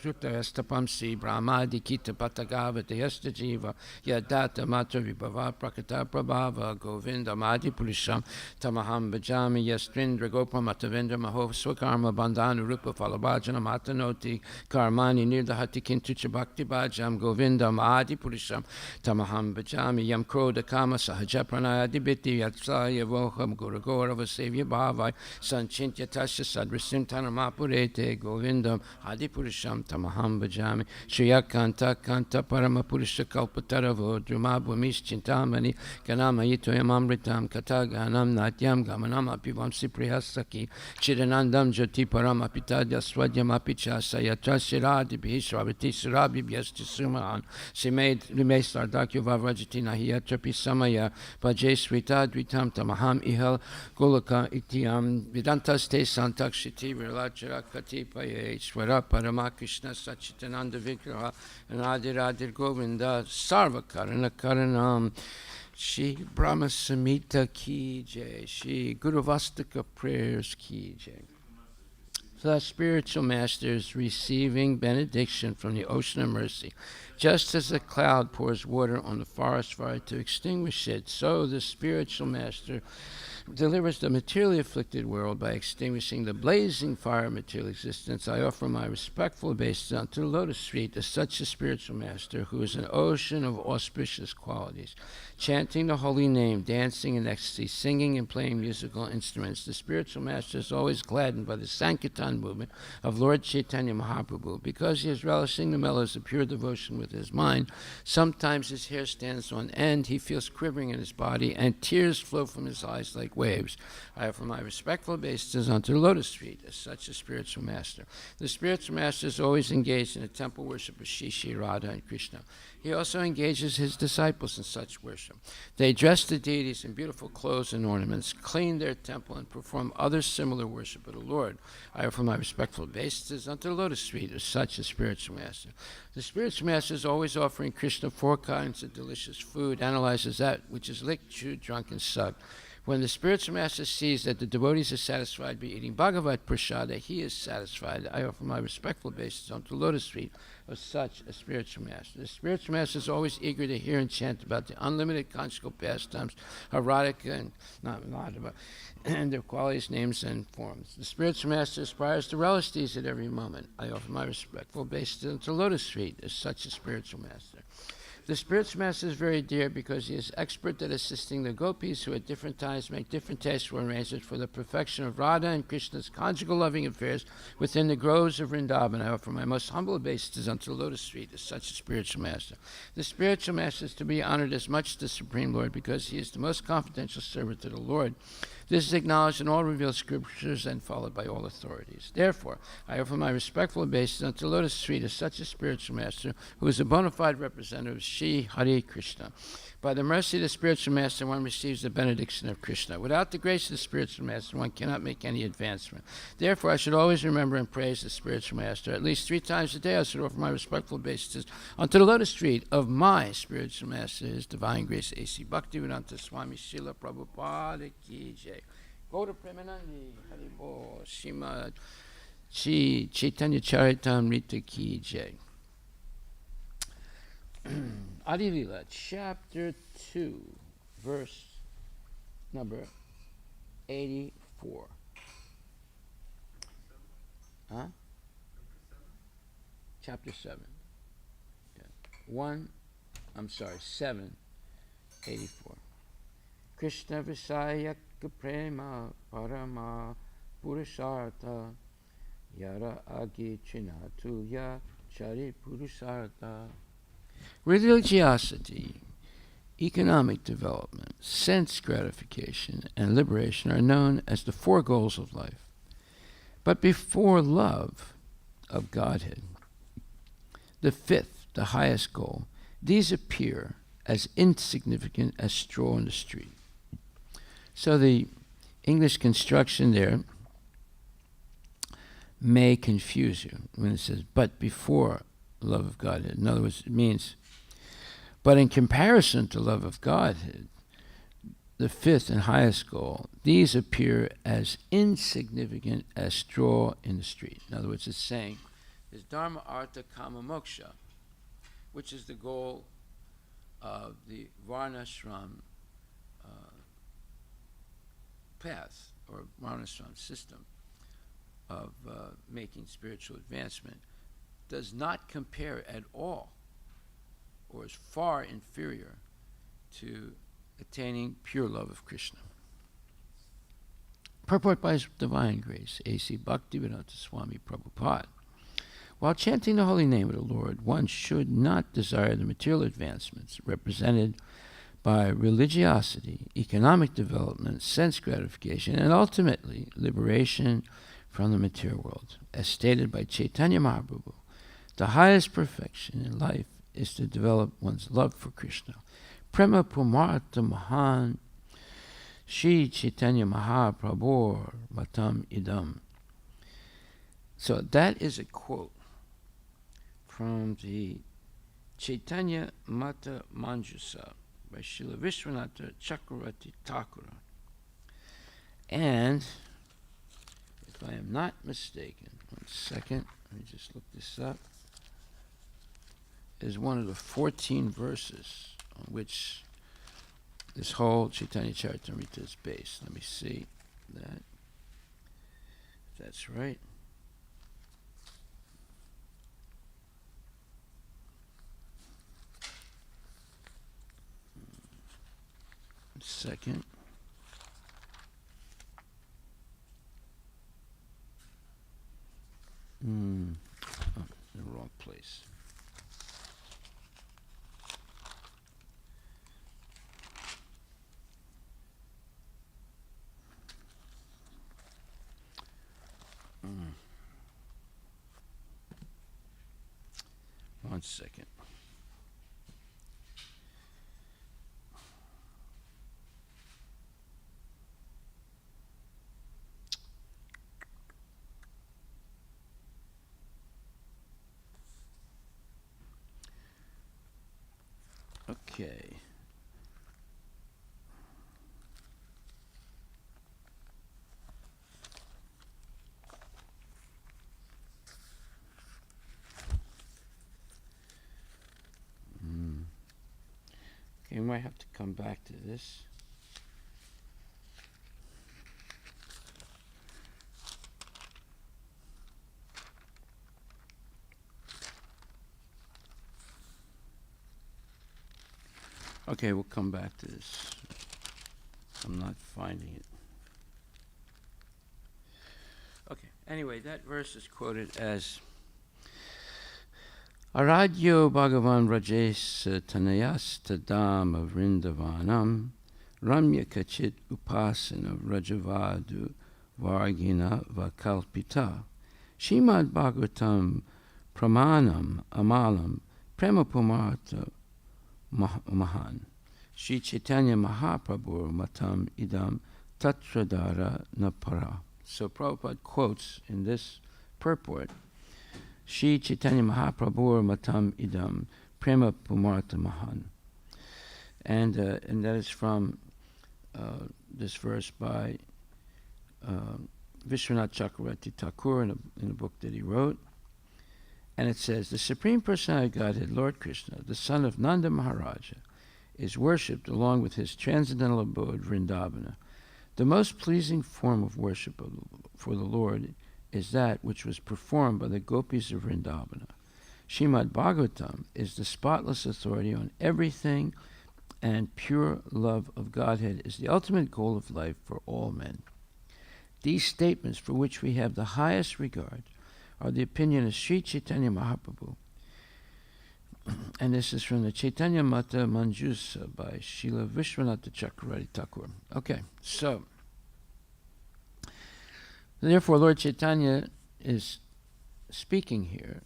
Sutta Estapamsi Brahmadi Kita Patagava Deyasta Jiva Yadata Matra Vibhava Prakata Prabhava Govindam Adi Purisham Tamaham Bhajami Yastrindra Gopa Matavendra Maho Swakarma Bandhanu Rupa Falabhajana Matanoti Karmani Nirdahati Kintucha Bhakti Bhajam Govindam Adi Purisham Tamaham Bhajami Yam Kroda Kama Sahaja Pranaya Dibiti Yatsaya Voham Guru Gaurava Sevya Bhavai Sanchintya Tasya Sadrisim Tanamapurete Govindam Adi Purisham Tamaham Bhajami Shriyakanta Kanta Parama Purusha Kalpataravo Drumabhumis Chintamani Ganama Yitoyam Amritam Kataganam Natyam Gamanam Apivam Sipriyasaki Chidanandam Jati Parama Pitadya Swadyam Apichasa Yatrashiradi Bhishravati Surabi Bhyastisumahan Simed Rimesardakyo Vavrajati Nahiyatrapi Samaya Bhajeswita Dvitam Tamaham Ihal Golaka Ityam Vidantas Te Santakshiti Virlachara Katipaye Ishwara Paramakrishna Sachitananda Vigraha and Adiradir Govinda Sarva Karana Karanam Shri Brahma Samhita Ki Jai Shri Guruvastaka Prayers Ki Jai. The spiritual master is receiving benediction from the ocean of mercy. Just as a cloud pours water on the forest fire to extinguish it, so the spiritual master delivers the materially afflicted world by extinguishing the blazing fire of material existence. I offer my respectful obeisance unto the lotus feet of such a spiritual master who is an ocean of auspicious qualities. Chanting the holy name, dancing in ecstasy, singing and playing musical instruments, the spiritual master is always gladdened by the Sankirtan movement of Lord Chaitanya Mahaprabhu. Because he is relishing the mellows of pure devotion with his mind, sometimes his hair stands on end, he feels quivering in his body, and tears flow from his eyes like waves. I offer my respectful obeisances unto the lotus feet as such a spiritual master. The spiritual master is always engaged in the temple worship of Shri Radha and Krishna. He also engages his disciples in such worship. They dress the deities in beautiful clothes and ornaments, clean their temple, and perform other similar worship of the Lord. I offer my respectful obeisances unto the lotus feet as such a spiritual master. The spiritual master is always offering Krishna 4 kinds of delicious food, analyzes that which is licked, chewed, drunk, and sucked. When the spiritual master sees that the devotees are satisfied by eating Bhagavad Prasada, he is satisfied. I offer my respectful obeisance unto the lotus feet of such a spiritual master. The spiritual master is always eager to hear and chant about the unlimited conjugal pastimes, erotica and not about, and their qualities, names, and forms. The spiritual master aspires to relish these at every moment. I offer my respectful obeisance unto the lotus feet of such a spiritual master. The spiritual master is very dear because he is expert at assisting the gopis who at different times make different tasteful arrangements for the perfection of Radha and Krishna's conjugal loving affairs within the groves of Vrindavan. I offer my most humble obeisances unto the lotus feet as such a spiritual master. The spiritual master is to be honored as much as the Supreme Lord because he is the most confidential servant to the Lord. This is acknowledged in all revealed scriptures and followed by all authorities. Therefore, I offer my respectful obeisance unto the lotus feet of such a spiritual master who is a bona fide representative of Shri Hare Krishna. By the mercy of the spiritual master, one receives the benediction of Krishna. Without the grace of the spiritual master, one cannot make any advancement. Therefore, I should always remember and praise the spiritual master. At least 3 times a day, I should offer my respectful obeisances unto the lotus feet of my spiritual master, His Divine Grace, A.C. Bhaktivedanta Swami Srila Prabhupada Ki Jai. Gaura Premanandi Haribo Shrimad Shri Chaitanya Charitamrita Ki Jai. Adi Lila, chapter 2, verse number 84. Huh? Chapter 7. Yeah. 7, 84. Krishna Visayaka Prema Parama Purushartha Yara Agi Chinatuya Chari Purushartha. Religiosity, economic development, sense gratification, and liberation are known as the 4 goals of life. But before love of Godhead, the 5th, the highest goal, these appear as insignificant as straw in the street. So the English construction there may confuse you when it says, but before love of Godhead. In other words, it means, but in comparison to love of Godhead, the 5th and highest goal, these appear as insignificant as straw in the street. In other words, it's saying, is Dharma, Artha, Kama, Moksha, which is the goal of the Varnashram path, or Varnashram system of making spiritual advancement, does not compare at all, or is far inferior to attaining pure love of Krishna. Purport by His Divine Grace, A.C. Bhaktivedanta Swami Prabhupada. While chanting the holy name of the Lord, one should not desire the material advancements represented by religiosity, economic development, sense gratification, and ultimately liberation from the material world. As stated by Chaitanya Mahaprabhu, the highest perfection in life is to develop one's love for Krishna. Prema Pumartha Mahan Shri Chaitanya Mahaprabhu Matam Idam. So that is a quote from the Chaitanya Mata Manjusa by Srila Vishwanatha Chakravarti Thakura. And, if I am not mistaken, 1 second, let me just look this up, is one of the 14 verses on which this whole Chaitanya Charitamrita is based. Let me see that, if that's right. Second. Oh, in the wrong place. One second. Okay. Okay, we might have to come back to this. Okay, we'll come back to this. I'm not finding it. Okay, anyway, that verse is quoted as Aradyo Bhagavan Rajes Tanayas Tadam Vrindavanam Ramya Kachit Upasana Rajavadu Vargina Vakalpita Shimad Bhagavatam Pramanam Amalam Premapumarta Mahan Shri Chaitanya Mahaprabhu Matam Idam Tatradara Napara. So Prabhupada quotes in this purport Shri Chaitanya Mahaprabhu Matam Idam Prema Pumarta Mahan. And that is from this verse by Vishwanath Chakravarti Thakur in a book that he wrote. And it says, the Supreme Personality of Godhead, Lord Krishna, the son of Nanda Maharaja, is worshipped along with his transcendental abode, Vrindavana. The most pleasing form of worship for the Lord is that which was performed by the gopis of Vrindavana. Srimad Bhagavatam is the spotless authority on everything, and pure love of Godhead is the ultimate goal of life for all men. These statements, for which we have the highest regard, are the opinion of Sri Chaitanya Mahaprabhu. And this is from the Chaitanya Mata Manjusa by Srila Vishwanath Chakravarti Thakur. Okay, so therefore Lord Chaitanya is speaking here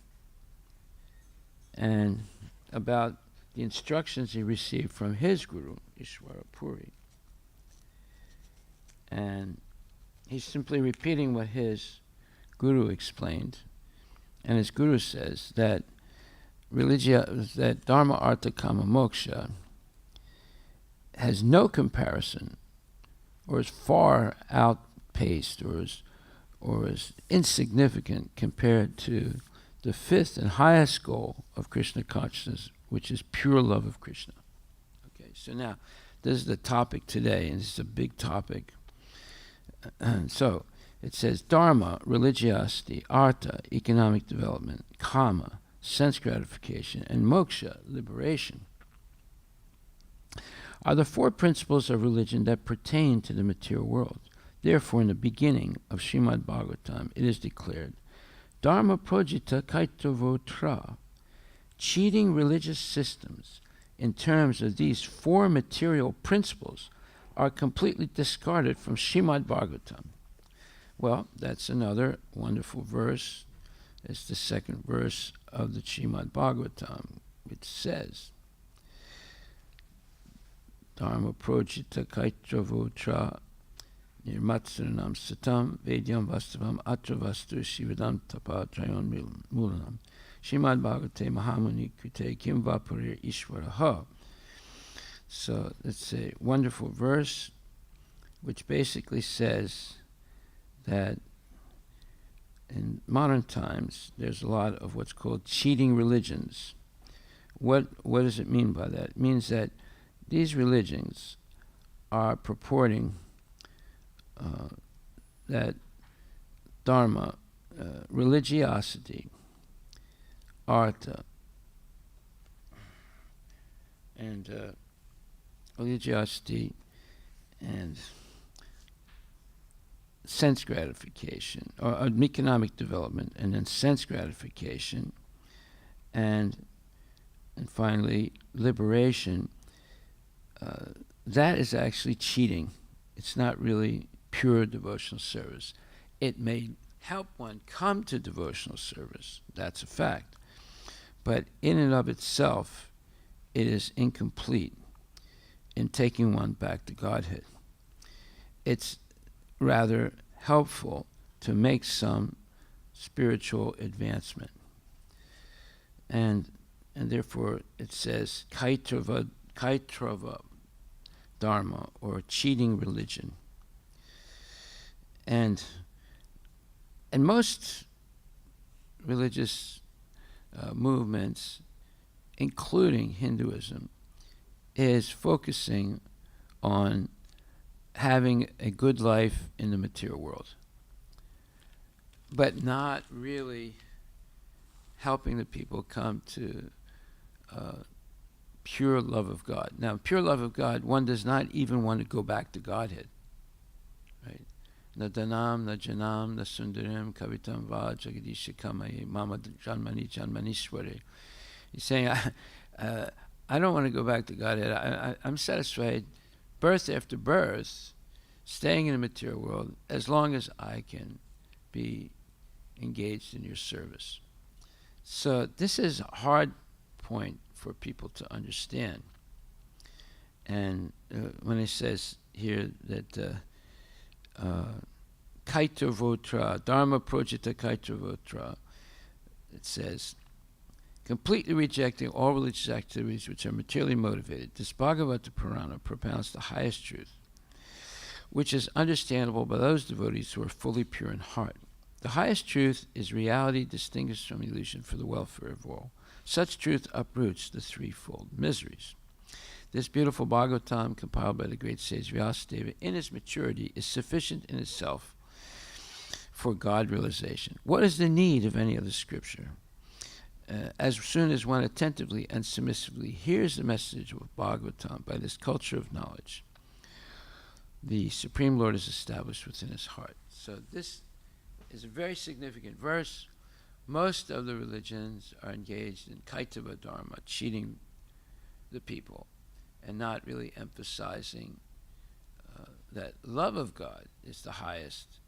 and about the instructions he received from his guru, Ishwara Puri. And he's simply repeating what his guru explained. And his guru says that that Dharma, Artha, Kama, Moksha has no comparison, or is far outpaced, or is insignificant compared to the fifth and highest goal of Krishna consciousness, which is pure love of Krishna. Okay, so now this is the topic today, and this is a big topic. So it says Dharma, religiosity, Artha, economic development, Kama, sense gratification, and Moksha, liberation, are the four principles of religion that pertain to the material world. Therefore, in the beginning of Srimad Bhagavatam, it is declared, Dharma projita kaitavotra, cheating religious systems in terms of these four material principles are completely discarded from Srimad Bhagavatam. Well, that's another wonderful verse. It's the second verse of the Srimad Bhagavatam, which says, Dharma projita kaitavotra nirmatsaranam satam vedyam vastavam atravastu shivedam tapa trayon mulanam Srimad Bhagavate Mahamuni Krite Kim Vapurir Ishwaraha. So it's a wonderful verse which basically says that in modern times there's a lot of what's called cheating religions. What does it mean by that? It means that these religions are purporting that Dharma, religiosity, Artha, and religiosity and sense gratification, or economic development, and then sense gratification, and finally liberation, that is actually cheating. It's not really pure devotional service. It may help one come to devotional service, that's a fact, but in and of itself, it is incomplete in taking one back to Godhead. It's rather helpful to make some spiritual advancement. And therefore it says Kaitrava Dharma, or cheating religion. And most religious movements, including Hinduism, is focusing on having a good life in the material world, but not really helping the people come to pure love of God. Now, pure love of God, one does not even want to go back to Godhead, right? Na danam, na janam, na sundaram, kavitam va, jagadishikamaye, mama janmani janmanishware. He's saying, I don't want to go back to Godhead. I'm satisfied birth after birth, staying in the material world, as long as I can be engaged in your service. So this is a hard point for people to understand. And when it says here that Kaitavotra, Dharma Projita Kaitavotra, it says, completely rejecting all religious activities which are materially motivated, this Bhagavata Purana propounds the highest truth, which is understandable by those devotees who are fully pure in heart. The highest truth is reality distinguished from illusion for the welfare of all. Such truth uproots the threefold miseries. This beautiful Bhagavatam, compiled by the great sage Vyasadeva, in its maturity, is sufficient in itself for God realization. What is the need of any other scripture? As soon as one attentively and submissively hears the message of Bhagavatam by this culture of knowledge, the Supreme Lord is established within his heart. So this is a very significant verse. Most of the religions are engaged in Kaitava Dharma, cheating the people, and not really emphasizing that love of God is the highest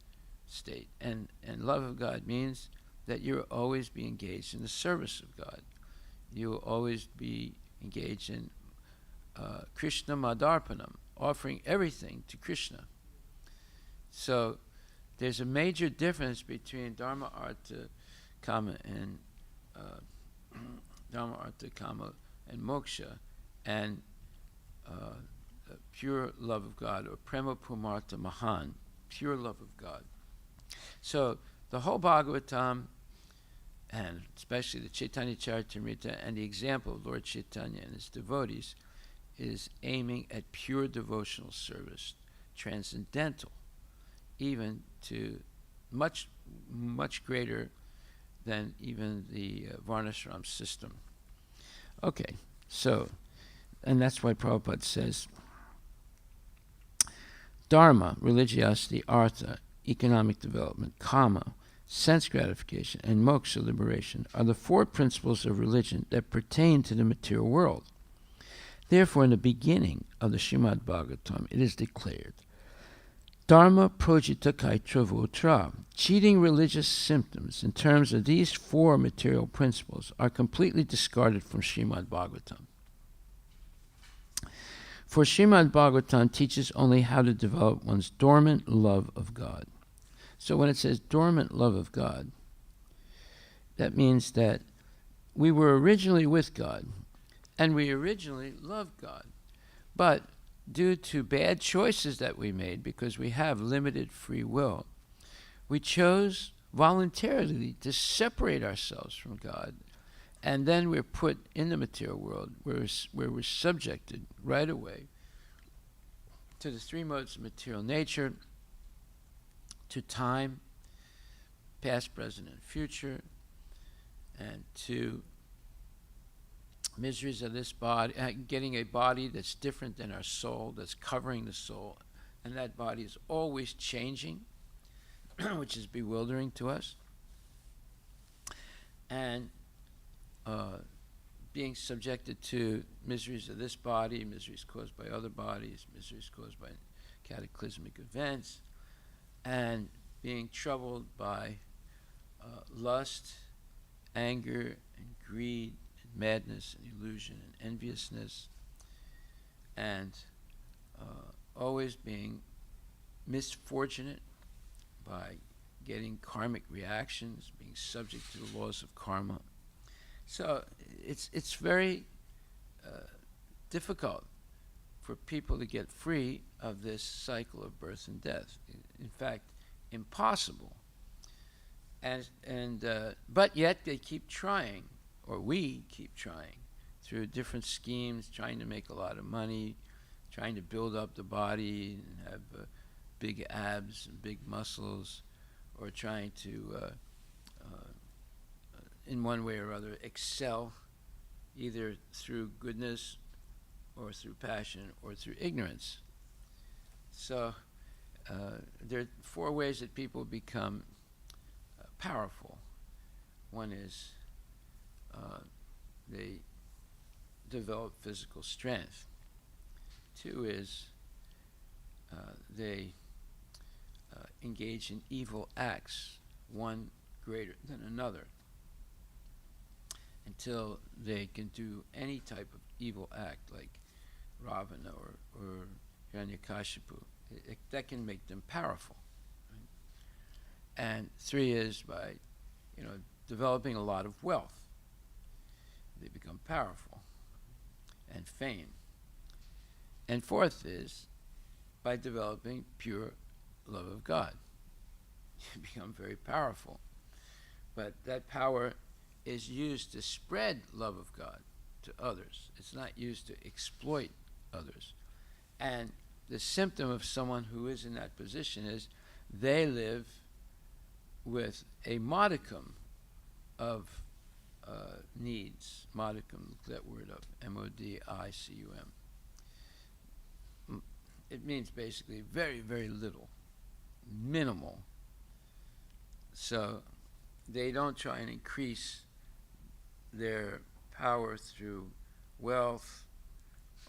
state. And love of God means that you'll always be engaged in the service of God. You will always be engaged in Krishna Madarpanam, offering everything to Krishna. So there's a major difference between Dharma, Artha, Kama, and Dharma, Artha, Kama, and Moksha, and pure love of God, or Prema Pumartha Mahan, pure love of God. So the whole Bhagavatam, and especially the Chaitanya Charitamrita and the example of Lord Chaitanya and his devotees, is aiming at pure devotional service, transcendental, even to much, much greater than even the Varnashram system. Okay, so, and that's why Prabhupada says, Dharma, religiosity, Artha, economic development, Kama, sense gratification, and Moksha, liberation, are the four principles of religion that pertain to the material world. Therefore, in the beginning of the Srimad Bhagavatam, it is declared, Dharma projita kaitra, cheating religious symptoms in terms of these four material principles are completely discarded from Srimad Bhagavatam. For Srimad Bhagavatam teaches only how to develop one's dormant love of God. So when it says dormant love of God, that means that we were originally with God, and we originally loved God. But due to bad choices that we made, because we have limited free will, we chose voluntarily to separate ourselves from God, and then we're put in the material world where we're subjected right away to the three modes of material nature, to time, past, present, and future, and to miseries of this body, getting a body that's different than our soul, that's covering the soul, and that body is always changing, which is bewildering to us, and being subjected to miseries of this body, miseries caused by other bodies, miseries caused by cataclysmic events, and being troubled by lust, anger, and greed, and madness, and illusion, and enviousness, and always being misfortunate by getting karmic reactions, being subject to the laws of karma. So it's very difficult for people to get free of this cycle of birth and death. In fact, impossible. But yet they keep trying, or we keep trying, through different schemes, trying to make a lot of money, trying to build up the body and have big abs and big muscles, or trying to, in one way or other, excel, either through goodness or through passion or through ignorance. So there are 4 ways that people become powerful. One is they develop physical strength. 2 is they engage in evil acts, one greater than another, until they can do any type of evil act, like Ravana or Hiranyakashipu. That can make them powerful. Right? And 3 is by, developing a lot of wealth. They become powerful, and fame. And 4th is by developing pure love of God. You become very powerful. But that power is used to spread love of God to others. It's not used to exploit others. And the symptom of someone who is in that position is they live with a modicum of needs. Modicum, look that word up, M-O-D-I-C-U-M. It means basically very, very little, minimal. So they don't try and increase their power through wealth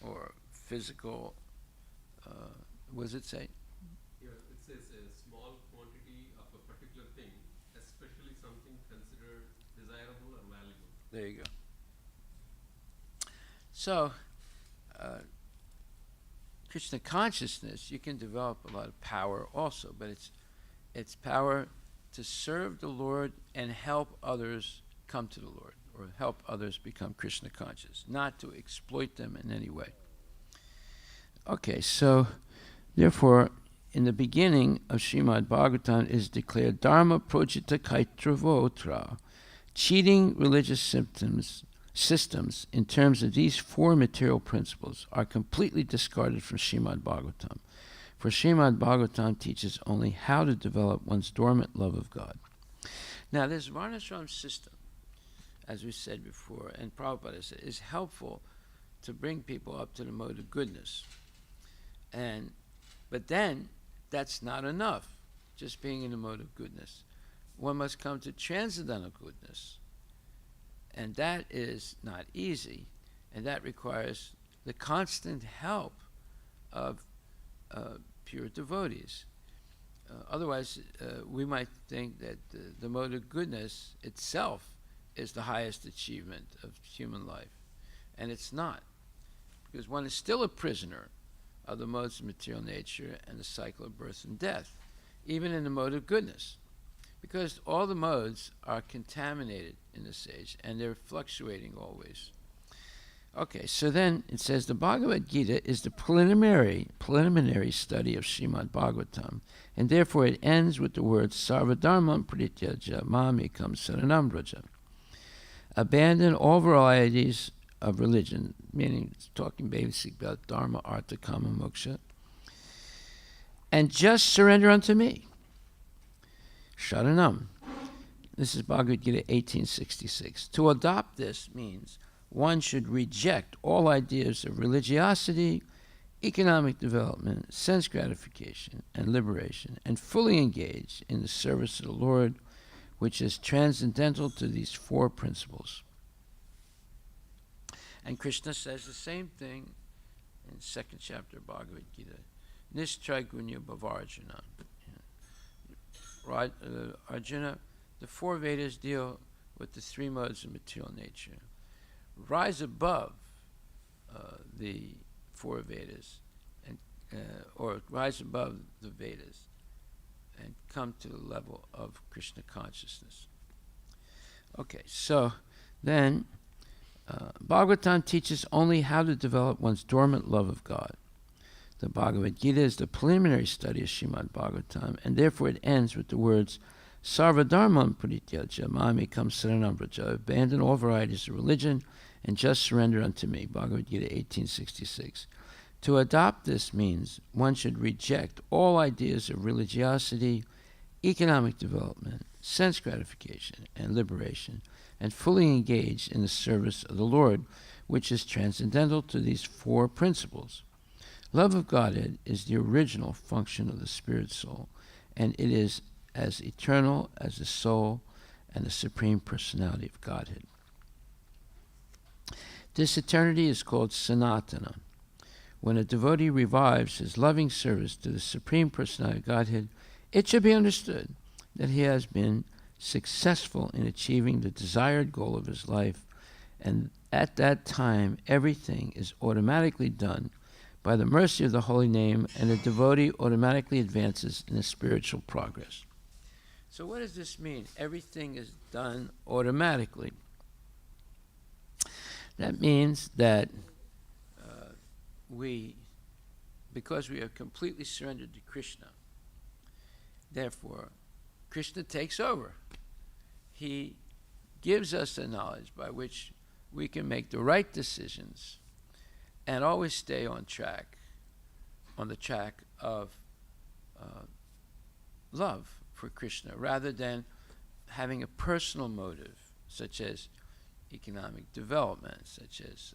or physical, what does it say? Here it says a small quantity of a particular thing, especially something considered desirable or valuable. There you go. So, Krishna consciousness, you can develop a lot of power also, but it's power to serve the Lord and help others come to the Lord, or help others become Krishna conscious, not to exploit them in any way. Okay, so therefore, in the beginning of Srimad Bhagavatam is declared Dharma Projita Kaitravotra, cheating religious systems in terms of these 4 material principles are completely discarded from Srimad Bhagavatam. For Srimad Bhagavatam teaches only how to develop one's dormant love of God. Now, this Varnashram system, as we said before, and Prabhupada said, is helpful to bring people up to the mode of goodness. But then, that's not enough, just being in the mode of goodness. One must come to transcendental goodness. And that is not easy, and that requires the constant help of pure devotees. Otherwise, we might think that the mode of goodness itself is the highest achievement of human life, and it's not, because one is still a prisoner of the modes of material nature and the cycle of birth and death, even in the mode of goodness, because all the modes are contaminated in this age, and they're fluctuating always. Okay, so then it says the Bhagavad Gita is the preliminary study of Srimad Bhagavatam, and therefore it ends with the words Sarvadharmam Prityaja Mamekam Saranam Vraja. Abandon all varieties of religion, meaning it's talking basically about Dharma, Artha, Kama, Moksha, and just surrender unto me. Sharanam. This is Bhagavad Gita 1866. To adopt this means one should reject all ideas of religiosity, economic development, sense gratification, and liberation, and fully engage in the service of the Lord, which is transcendental to these 4 principles. And Krishna says the same thing in the 2nd chapter of Bhagavad Gita. Nishtraigunya Bhavarjuna. Right, Arjuna, the 4 Vedas deal with the 3 modes of material nature. Rise above the 4 Vedas, and or rise above the Vedas, and come to the level of Krishna consciousness. Okay, so then Bhagavatam teaches only how to develop one's dormant love of God. The Bhagavad Gita is the preliminary study of Srimad Bhagavatam, and therefore it ends with the words Sarvadharmam parityaja mamekam saranam vraja. Abandon all varieties of religion and just surrender unto me. Bhagavad Gita 1866. To adopt this means one should reject all ideas of religiosity, economic development, sense gratification, and liberation, and fully engage in the service of the Lord, which is transcendental to these four principles. Love of Godhead is the original function of the spirit soul, and it is as eternal as the soul and the Supreme Personality of Godhead. This eternity is called Sanatana. When a devotee revives his loving service to the Supreme Personality of Godhead, it should be understood that he has been successful in achieving the desired goal of his life, and at that time everything is automatically done by the mercy of the holy name, and the devotee automatically advances in his spiritual progress. So what does this mean? Everything is done automatically. That means that because we are completely surrendered to Krishna, therefore Krishna takes over. He gives us the knowledge by which we can make the right decisions and always stay on the track of love for Krishna, rather than having a personal motive, such as economic development, such as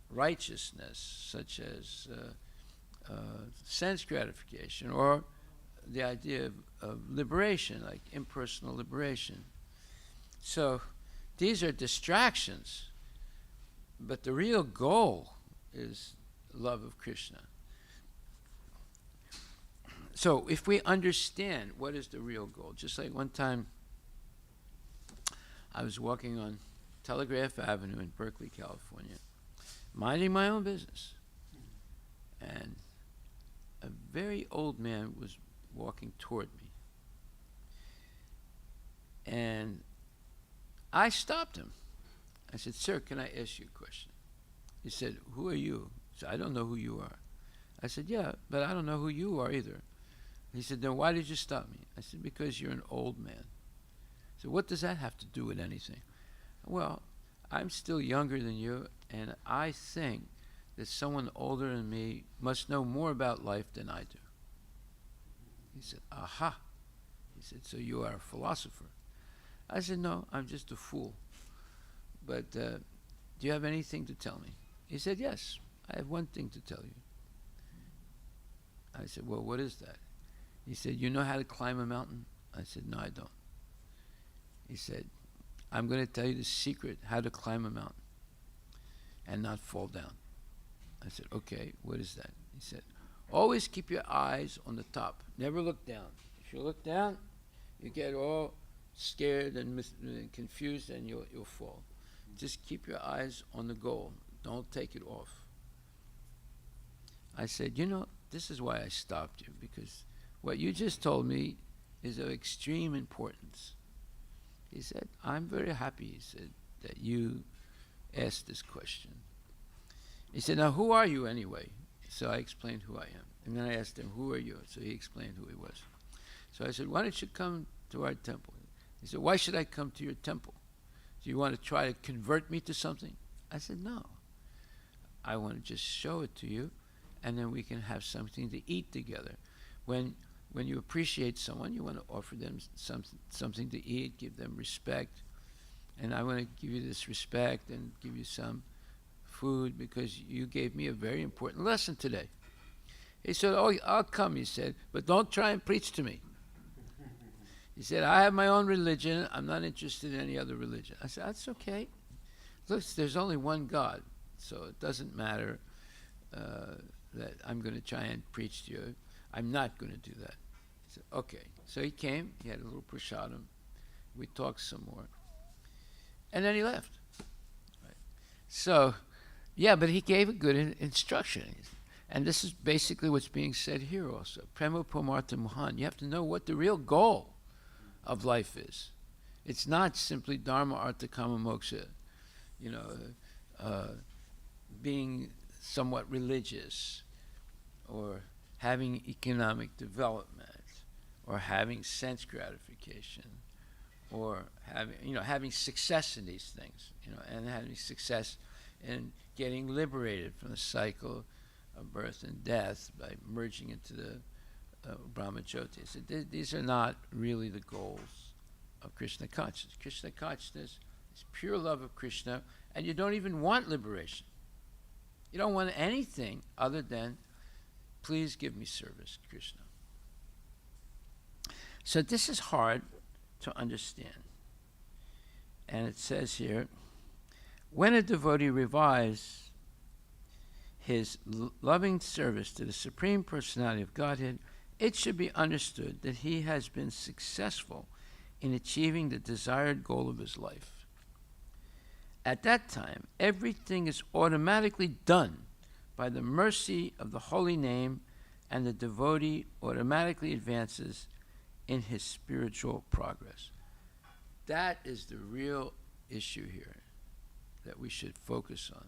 righteousness, such as sense gratification, or the idea of liberation, like impersonal liberation. So these are distractions, but the real goal is love of Krishna. So if we understand what is the real goal, just like one time I was walking on Telegraph Avenue in Berkeley, California, minding my own business, and a very old man was walking toward me, and I stopped him. I said, "Sir, can I ask you a question?" He said, "Who are you?" I said, "I don't know who you are." I said, "Yeah, but I don't know who you are either." He said, "Then why did you stop me?" I said, "Because you're an old man." So what does that have to do with anything? Well, I'm still younger than you, and I think that someone older than me must know more about life than I do. He said, "Aha." He said, "So you are a philosopher." I said, "No, I'm just a fool. But do you have anything to tell me?" He said, "Yes, I have one thing to tell you." I said, "Well, what is that?" He said, "You know how to climb a mountain?" I said, "No, I don't." He said, "I'm going to tell you the secret how to climb a mountain and not fall down." I said, "Okay, what is that?" He said, "Always keep your eyes on the top. Never look down. If you look down, you get all scared and confused, and you'll fall. Just keep your eyes on the goal. Don't take it off." I said, "This is why I stopped you, because what you just told me is of extreme importance." He said, "I'm very happy," he said, "that you asked this question." He said, "Now, who are you anyway?" So I explained who I am. And then I asked him, "Who are you?" So he explained who he was. So I said, "Why don't you come to our temple?" He said, "Why should I come to your temple? Do you want to try to convert me to something?" I said, "No. I want to just show it to you, and then we can have something to eat together. When you appreciate someone, you want to offer them something to eat, give them respect. And I want to give you this respect and give you some food because you gave me a very important lesson today." He said, "Oh, I'll come," he said, "but don't try and preach to me." He said, "I have my own religion. I'm not interested in any other religion." I said, "That's okay. Look, there's only one God, so it doesn't matter that I'm going to try and preach to you. I'm not going to do that." He said, "Okay." So he came. He had a little prasadam. We talked some more. And then he left. Right. So, yeah, but he gave a good instruction. And this is basically what's being said here also. Prema Pomartha Mohan. You have to know what the real goal of life is. It's not simply Dharma, Artha, Kama, Moksha, being somewhat religious or having economic development or having sense gratification, or having success in these things, and having success in getting liberated from the cycle of birth and death by merging into the Brahmajyoti. So these are not really the goals of Krishna consciousness. Krishna consciousness is pure love of Krishna, and you don't even want liberation. You don't want anything other than, please give me service, Krishna. So this is hard to understand. And it says here, when a devotee revives his loving service to the Supreme Personality of Godhead, it should be understood that he has been successful in achieving the desired goal of his life. At that time, everything is automatically done by the mercy of the holy name, and the devotee automatically advances in his spiritual progress. That is the real issue here that we should focus on.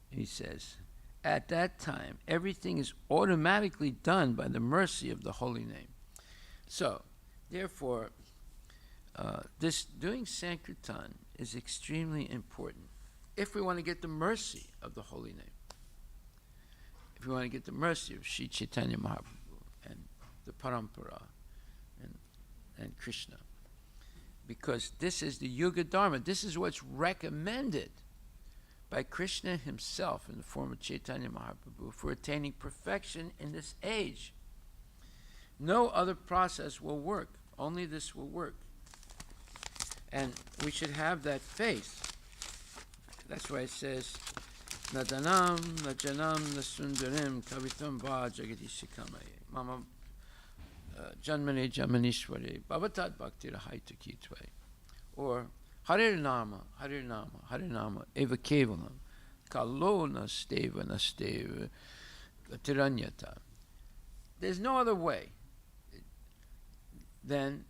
He says, at that time, everything is automatically done by the mercy of the holy name. So, therefore, this doing Sankirtan is extremely important if we want to get the mercy of the holy name. If we want to get the mercy of Sri Chaitanya Mahaprabhu and the Parampara and Krishna. Because this is the Yuga Dharma. This is what's recommended by Krishna himself in the form of Chaitanya Mahaprabhu for attaining perfection in this age. No other process will work. Only this will work. And we should have that faith. That's why it says, Nadanam, Najanam, Nasundarim, Kavitam Va Jagati Shikamaye. Mama Janmane Jamanishware, Bhavatad Bhakti Rahaita Kitve. Or Hare Nama, Hare Nama, Hare Nama, Eva Kevalam, Kalo Nasteva Nasteva, Tiranyata. There's no other way than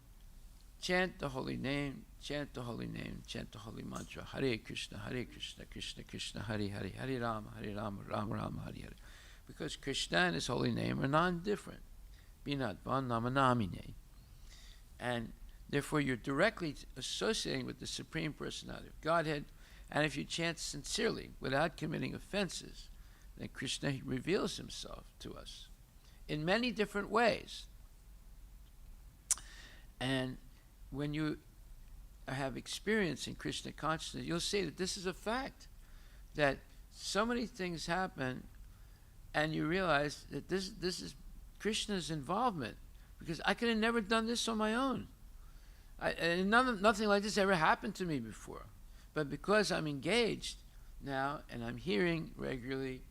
chant the holy name, chant the holy name, chant the holy mantra, Hare Krishna, Krishna Krishna, Hare Hare, Hare Rama, Rama Rama, Hare Hare. Because Krishna and his holy name are non-different. Binatvan Namanamine. And therefore you're directly associating with the Supreme Personality of Godhead, and if you chant sincerely, without committing offenses, then Krishna reveals himself to us in many different ways. And when you have experience in Krishna consciousness, you'll see that this is a fact, that so many things happen, and you realize that this is Krishna's involvement, because I could have never done this on my own. Nothing like this ever happened to me before. But because I'm engaged now, and I'm hearing regularly,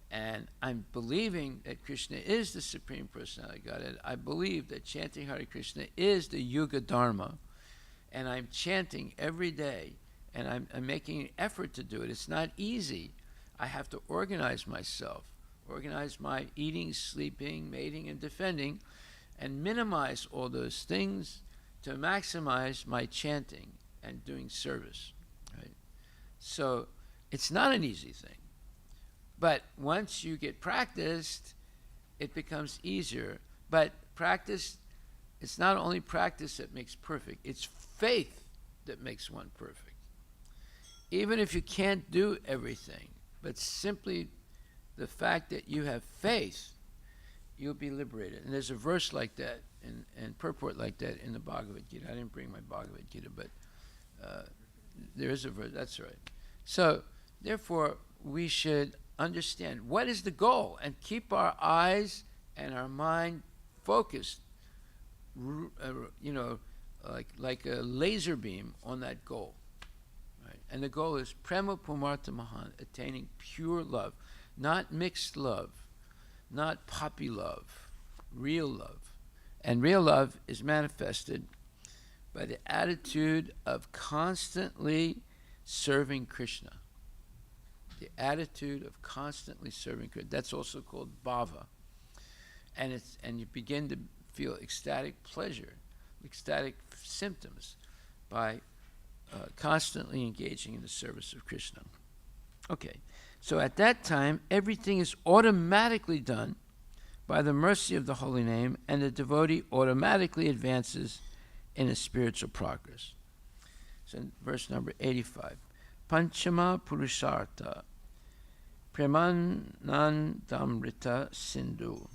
and I'm believing that Krishna is the Supreme Personality of Godhead, I believe that chanting Hare Krishna is the Yuga Dharma, and I'm chanting every day, and I'm making an effort to do it. It's not easy. I have to organize myself, organize my eating, sleeping, mating, and defending, and minimize all those things to maximize my chanting and doing service. Right? So it's not an easy thing. But once you get practiced, it becomes easier. But practice, it's not only practice that makes perfect, it's faith that makes one perfect. Even if you can't do everything, but simply the fact that you have faith, you'll be liberated. And there's a verse like that and purport like that in the Bhagavad Gita. I didn't bring my Bhagavad Gita, but there is a verse, that's right. So, therefore, we should understand what is the goal and keep our eyes and our mind focused, like a laser beam on that goal. Right? And the goal is Prema Pumartha Mahan, attaining pure love. Not mixed love, not puppy love, real love. And real love is manifested by the attitude of constantly serving Krishna. The attitude of constantly serving Krishna. That's also called bhava. And you begin to feel ecstatic pleasure, ecstatic symptoms by constantly engaging in the service of Krishna. Okay. So at that time, everything is automatically done by the mercy of the holy name, and the devotee automatically advances in his spiritual progress. So in verse number 85, Panchama Purushartha Premanandamrita Sindhu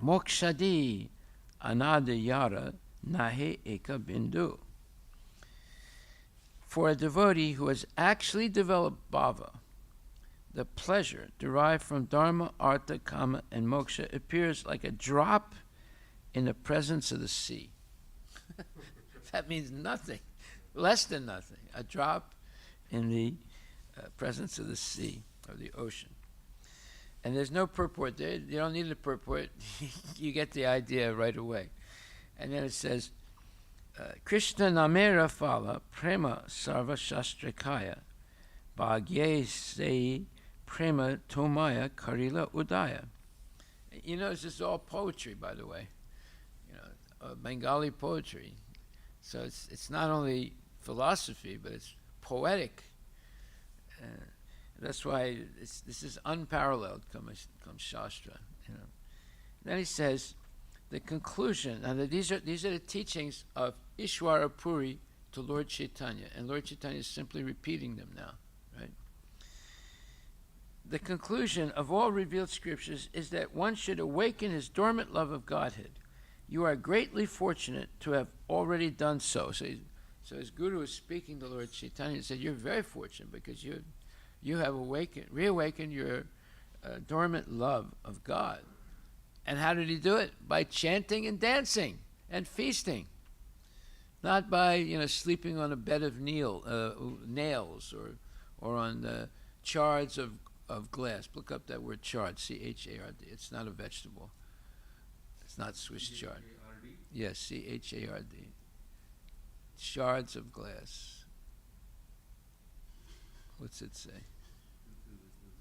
Mokshadi Anadayara Nahe Eka Bindu. For a devotee who has actually developed bhava, the pleasure derived from dharma, artha, kama, and moksha appears like a drop in the presence of the sea. That means nothing, less than nothing. A drop in the presence of the sea or the ocean. And there's no purport there. You don't need a purport. You get the idea right away. And then it says, Krishna namera phala prema sarva shastrakaya bhagye sei prema tomaya karila udaya. You know, this is all poetry, by the way. You know, Bengali poetry. So it's not only philosophy, but it's poetic. That's why this is unparalleled, comes Shastra. You know. Then he says, the conclusion, and these are the teachings of Ishwara Puri to Lord Chaitanya, and Lord Chaitanya is simply repeating them now, right? The conclusion of all revealed scriptures is that one should awaken his dormant love of Godhead. You are greatly fortunate to have already done so. So his guru is speaking to Lord Chaitanya and said, you're very fortunate because you have reawakened your dormant love of God. And how did he do it? By chanting and dancing and feasting. Not by, sleeping on a bed of nails or on shards of glass. Look up that word chard, C-H-A-R-D. It's not a vegetable. It's not Swiss chard. Yes, C-H-A-R-D. Shards of glass. What's it say?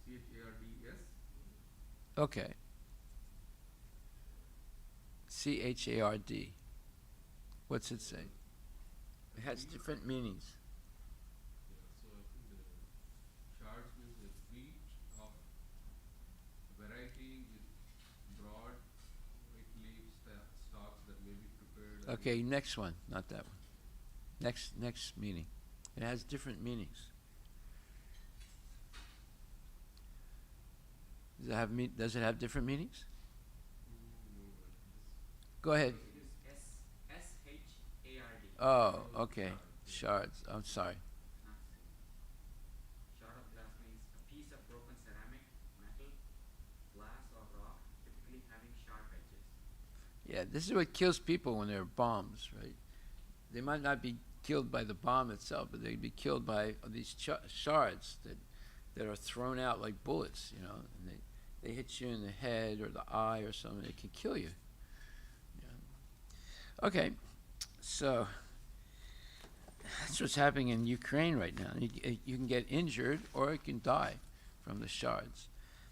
C-H-A-R-D-S? Okay. C-H-A-R-D. What's it say? It has different meanings. Yeah, so I think the shards means the wheat of variety with broad white leaves, stalks that may be prepared. Okay, next one, not that one. Next meaning. It has different meanings. Does it have different meanings? Go ahead. S-H-A-R-D. Oh, okay. Shards. I'm sorry. Shard of glass means a piece of broken ceramic, metal, glass, or rock, typically having sharp edges. Yeah, this is what kills people when there are bombs, right? They might not be killed by the bomb itself, but they'd be killed by these shards that are thrown out like bullets, and they hit you in the head or the eye or something. It can kill you. Okay, so that's what's happening in Ukraine right now. You can get injured or you can die from the shards.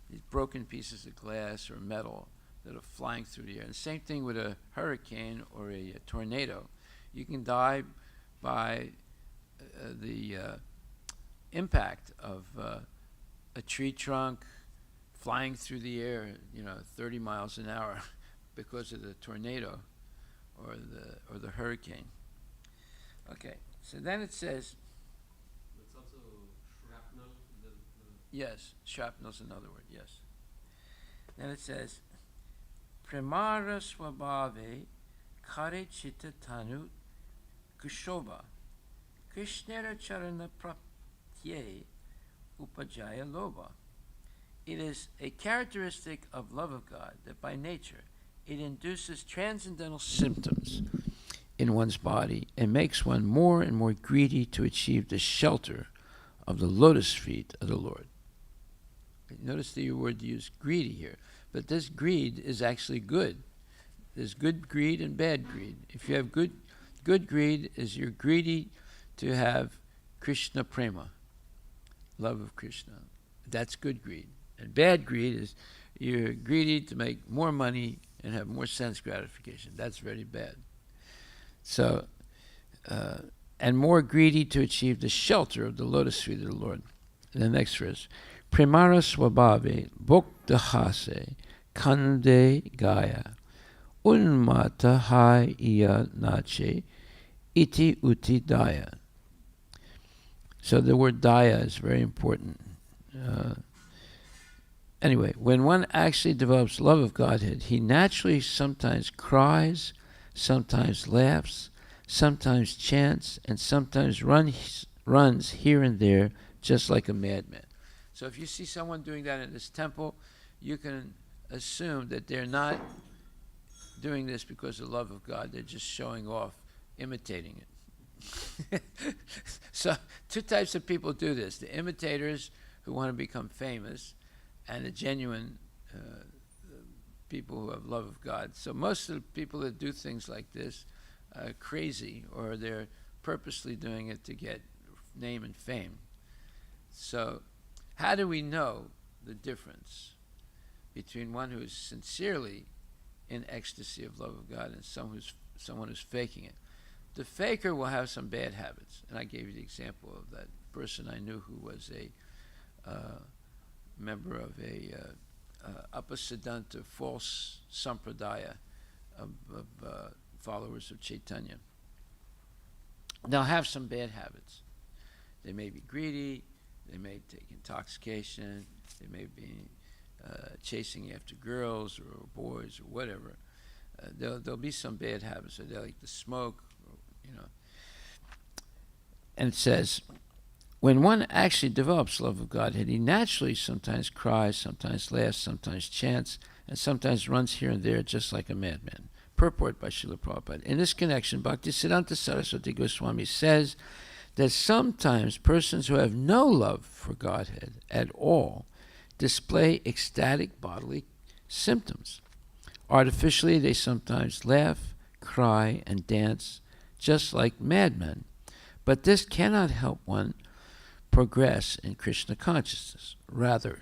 These broken pieces of glass or metal that are flying through the air. And the same thing with a hurricane or a tornado. You can die by the impact of a tree trunk flying through the air, 30 miles an hour because of the tornado or the hurricane. Okay, so then it says, That's also shrapnel. yes, shrapnel's another word, yes. Then it says, Premara swabhave kare chitta tanu kushobha krishnera charana praptye upajaya lobha. It is a characteristic of love of God that by nature it induces transcendental symptoms in one's body and makes one more and more greedy to achieve the shelter of the lotus feet of the Lord. Notice the word used, greedy, here. But this greed is actually good. There's good greed and bad greed. If you have good greed, is you're greedy to have Krishna prema, love of Krishna. That's good greed. And bad greed is you're greedy to make more money and have more sense gratification. That's very bad. So, and more greedy to achieve the shelter of the lotus feet of the Lord. And the next verse, Premara swabhave bhokta hase kande gaya. Unmata hai iya nache iti uti daya. So the word daya is very important. Anyway, when one actually develops love of Godhead, he naturally sometimes cries, sometimes laughs, sometimes chants, and sometimes runs here and there just like a madman. So if you see someone doing that in this temple, you can assume that they're not doing this because of the love of God. They're just showing off, imitating it. So two types of people do this: the imitators who want to become famous, and the genuine people who have love of God. So most of the people that do things like this are crazy, or they're purposely doing it to get name and fame. So how do we know the difference between one who is sincerely in ecstasy of love of God and someone who's faking it? The faker will have some bad habits, and I gave you the example of that person I knew who was a member of a Upasiddhanta false sampradaya of followers of Chaitanya. They'll have some bad habits. They may be greedy, they may take intoxication, they may be chasing after girls or boys or whatever. There'll be some bad habits. So they like to smoke, And it says, when one actually develops love of Godhead, he naturally sometimes cries, sometimes laughs, sometimes chants, and sometimes runs here and there just like a madman. Purport by Srila Prabhupada. In this connection, Bhaktisiddhanta Saraswati Goswami says that sometimes persons who have no love for Godhead at all display ecstatic bodily symptoms. Artificially, they sometimes laugh, cry, and dance just like madmen. But this cannot help one progress in Krishna consciousness. Rather,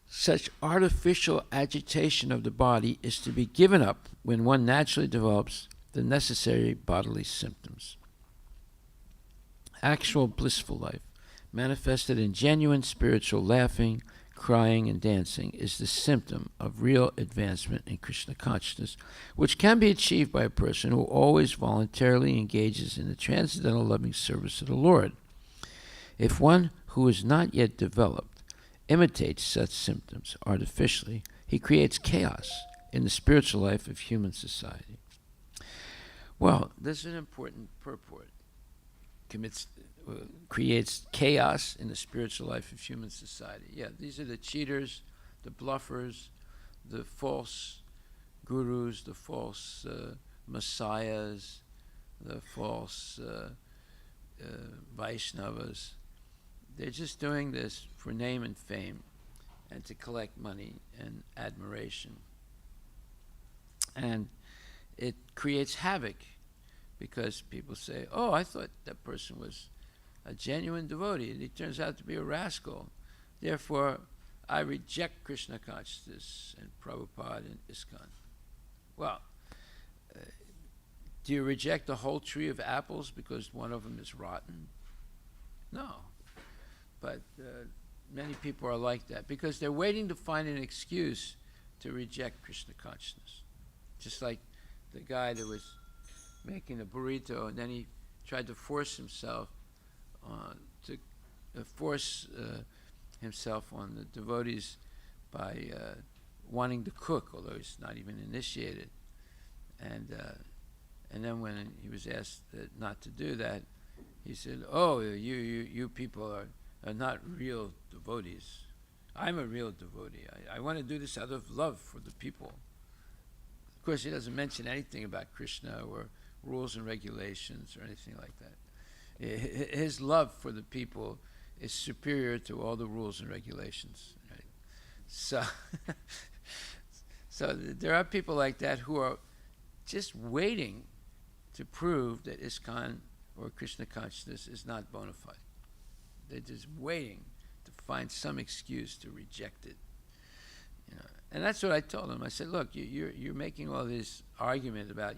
such artificial agitation of the body is to be given up when one naturally develops the necessary bodily symptoms. Actual blissful life, manifested in genuine spiritual laughing, crying, and dancing, is the symptom of real advancement in Krishna consciousness, which can be achieved by a person who always voluntarily engages in the transcendental loving service of the Lord. If one who is not yet developed imitates such symptoms artificially, he creates chaos in the spiritual life of human society. Well, this is an important purport. Creates chaos in the spiritual life of human society. Yeah, these are the cheaters, the bluffers, the false gurus, the false messiahs, the false Vaishnavas. They're just doing this for name and fame and to collect money and admiration. And it creates havoc because people say, oh, I thought that person was a genuine devotee, and he turns out to be a rascal. Therefore, I reject Krishna consciousness and Prabhupada and ISKCON. Well, do you reject the whole tree of apples because one of them is rotten? No. But many people are like that because they're waiting to find an excuse to reject Krishna consciousness. Just like the guy that was making a burrito and then he tried to force himself on the devotees by wanting to cook, although he's not even initiated. And then when he was asked not to do that, he said, "Oh, you people are not real devotees. I'm a real devotee. I want to do this out of love for the people." Of course, he doesn't mention anything about Krishna or rules and regulations or anything like that. His love for the people is superior to all the rules and regulations. Right? So there are people like that who are just waiting to prove that ISKCON or Krishna consciousness is not bona fide. They're just waiting to find some excuse to reject it. And that's what I told him. I said, look, you're making all this argument about,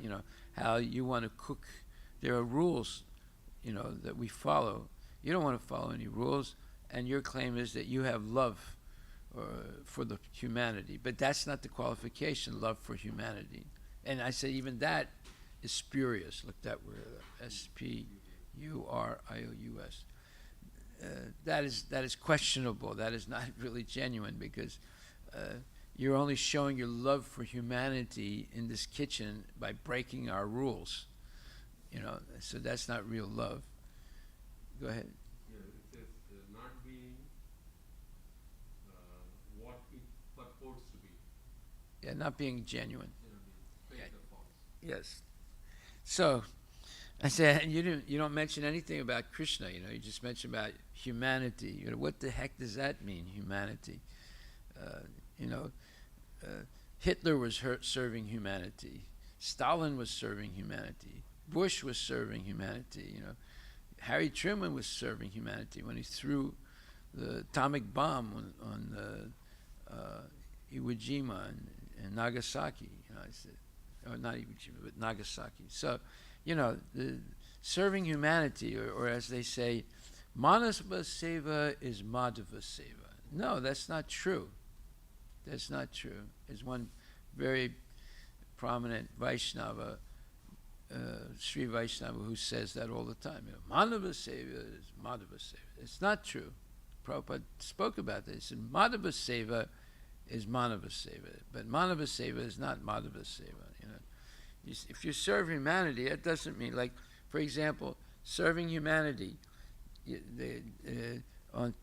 how you want to cook. There are rules, that we follow. You don't want to follow any rules, and your claim is that you have love for the humanity. But that's not the qualification, love for humanity. And I say even that is spurious. Look that word, spurious. That is questionable. That is not really genuine, because you're only showing your love for humanity in this kitchen by breaking our rules. So that's not real love. Go ahead. Yeah, it says not being what it purports to be. Yeah, not being genuine. Fake or false. Yes. So I said, you don't mention anything about Krishna. You just mention about humanity. What the heck does that mean, humanity? Hitler was serving humanity. Stalin was serving humanity. Bush was serving humanity. Harry Truman was serving humanity when he threw the atomic bomb on Iwo Jima and Nagasaki. I said, or not Iwo Jima, but Nagasaki. So, the serving humanity, or as they say, Manava Seva is Madhava Seva. No, that's not true. That's not true. There's one very prominent Vaishnava, Sri Vaishnava, who says that all the time. Manava Seva is Madhava Seva. It's not true. Prabhupada spoke about this. He said Madhava Seva is Manava Seva, but Manava Seva is not Madhava Seva. If you serve humanity, it doesn't mean, like, for example, serving humanity. On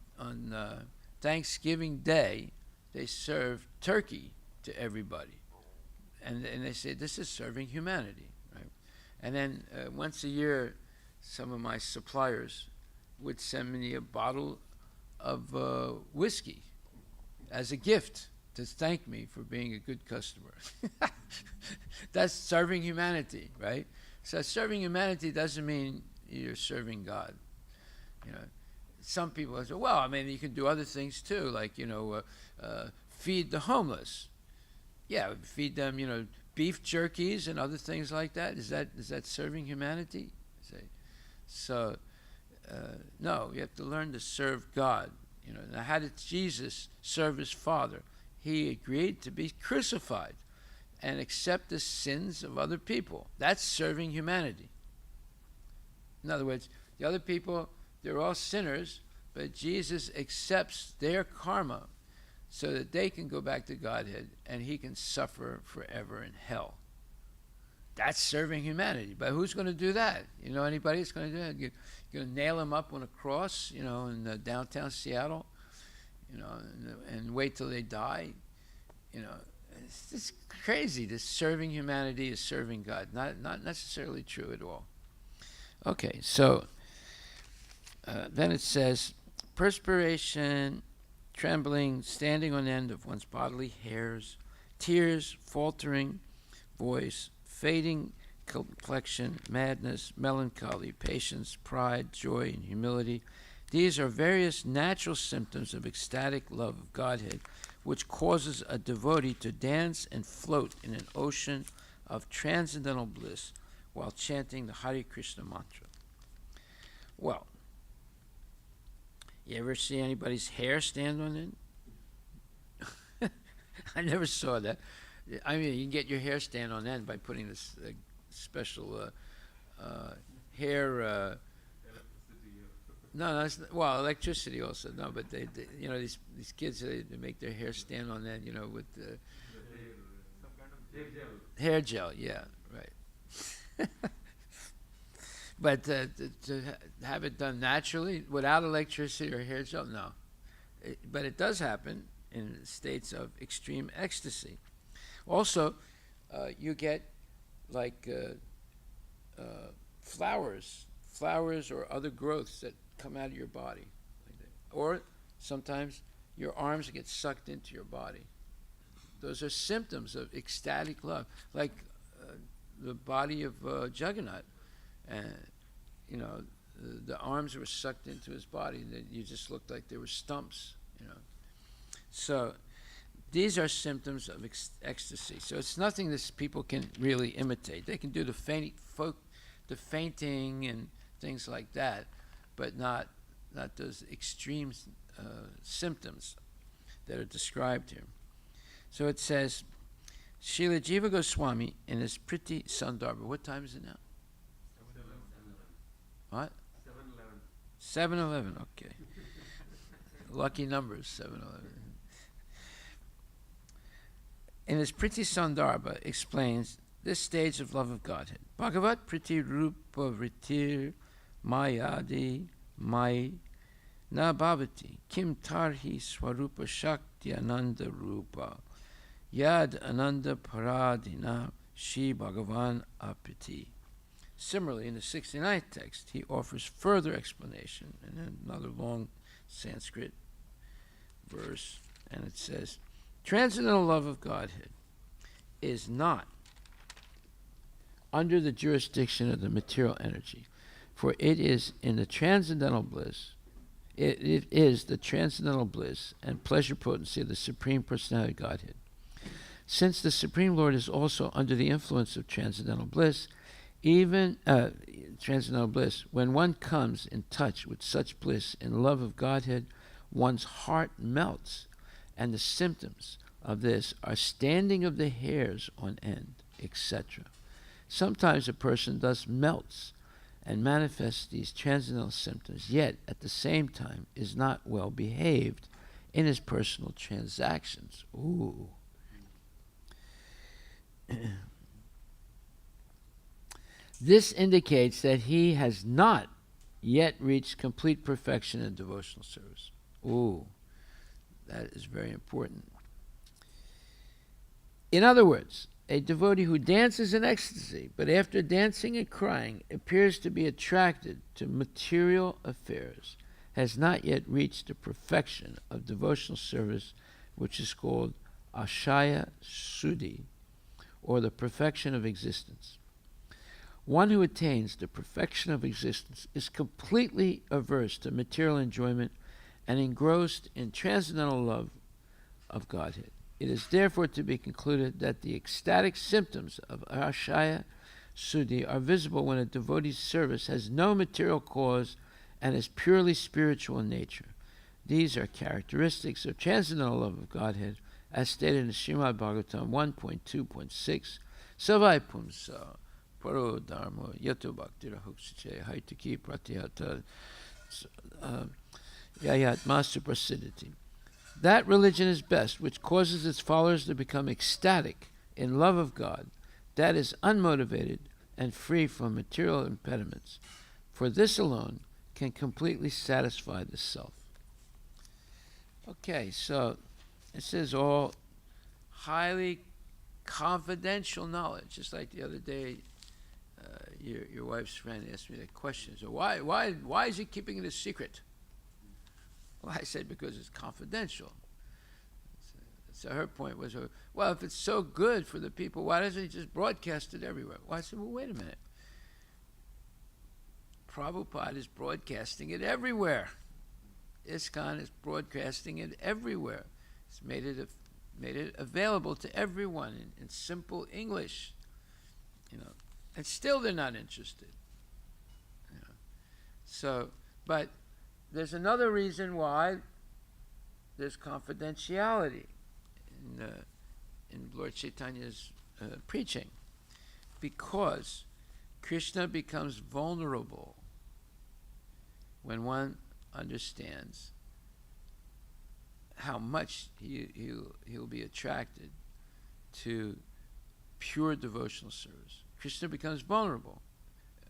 Thanksgiving Day, they serve turkey to everybody, and they say this is serving humanity, right? And then once a year, some of my suppliers would send me a bottle of whiskey as a gift to thank me for being a good customer. That's serving humanity, right? So serving humanity doesn't mean you're serving God. Some people say, well, you can do other things too, like, feed the homeless. Yeah, feed them, beef jerkies and other things like that. Is that serving humanity? So, no, you have to learn to serve God. Now, how did Jesus serve his Father? He agreed to be crucified and accept the sins of other people. That's serving humanity. In other words, the other people, they're all sinners, but Jesus accepts their karma so that they can go back to Godhead and he can suffer forever in hell. That's serving humanity. But who's going to do that? Anybody that's going to do that? You're going to nail him up on a cross, in downtown Seattle, and wait till they die? It's just crazy. This serving humanity is serving God. Not necessarily true at all. Okay, so then it says, perspiration, trembling, standing on end of one's bodily hairs, tears, faltering voice, fading complexion, madness, melancholy, patience, pride, joy, and humility. These are various natural symptoms of ecstatic love of Godhead, which causes a devotee to dance and float in an ocean of transcendental bliss while chanting the Hare Krishna mantra. Well, you ever see anybody's hair stand on end? I never saw that. You can get your hair stand on end by putting this special hair. No, that's not, well, electricity also. No, but they these kids, they make their hair stand on end, with the Some kind of hair gel. Yeah, right. But to have it done naturally without electricity or hair gel, no. But it does happen in states of extreme ecstasy. Also, you get like flowers or other growths that come out of your body, like that. Or sometimes your arms get sucked into your body. Those are symptoms of ecstatic love, like the body of Jagannath. The arms were sucked into his body, and you just looked like they were stumps. So these are symptoms of ecstasy. So it's nothing that people can really imitate. They can do the fainting and things like that, but not those extreme symptoms. that are described here. So it says, Srila Jiva Goswami in his Priti Sandarbha. What time is it now? 7:11. What? 7:11. 7:11, okay. Lucky numbers, 7:11. In his Priti Sandarbha explains this stage of love of Godhead. Bhagavat Priti Rupa Vritir Mayadi Mai Na Bhavati Kim Tarhi Swarupa Shakti Ananda Rupa Yad Ananda Paradina Shri Bhagavan Apiti. Similarly, in the 69th text, he offers further explanation in another long Sanskrit verse, and it says, transcendental love of Godhead is not under the jurisdiction of the material energy, for it is in the transcendental bliss, it is the transcendental bliss and pleasure potency of the Supreme Personality of Godhead. Since the Supreme Lord is also under the influence of transcendental bliss, when one comes in touch with such bliss in love of Godhead, one's heart melts, and the symptoms of this are standing of the hairs on end, etc. Sometimes a person thus melts and manifests these transcendental symptoms, yet at the same time is not well behaved in his personal transactions. Ooh. This indicates that he has not yet reached complete perfection in devotional service. Ooh, that is very important. In other words, a devotee who dances in ecstasy, but after dancing and crying appears to be attracted to material affairs, has not yet reached the perfection of devotional service, which is called Ashaya Suddhi, or the perfection of existence. One who attains the perfection of existence is completely averse to material enjoyment and engrossed in transcendental love of Godhead. It is therefore to be concluded that the ecstatic symptoms of Ashaya Suddhi are visible when a devotee's service has no material cause and is purely spiritual in nature. These are characteristics of transcendental love of Godhead, as stated in Srimad Bhagavatam 1.2.6, Savai Pumsa Paro Dharma Yato Bhaktira Huksache Haitaki Pratyata Yayat Master Prasidhati. That religion is best which causes its followers to become ecstatic in love of God, that is unmotivated and free from material impediments, for this alone can completely satisfy the self. Okay, so this is all highly confidential knowledge. Just like the other day, your wife's friend asked me that question. So why is he keeping it a secret? Well, I said because it's confidential. So her point was, well, if it's so good for the people, why doesn't he just broadcast it everywhere? Well, I said, well, wait a minute. Prabhupada is broadcasting it everywhere. ISKCON is broadcasting it everywhere. It's made it available to everyone in simple English, and still they're not interested. So, but there's another reason why there's confidentiality in Lord Chaitanya's preaching, because Krishna becomes vulnerable when one understands how much he'll be attracted to pure devotional service. Krishna becomes vulnerable.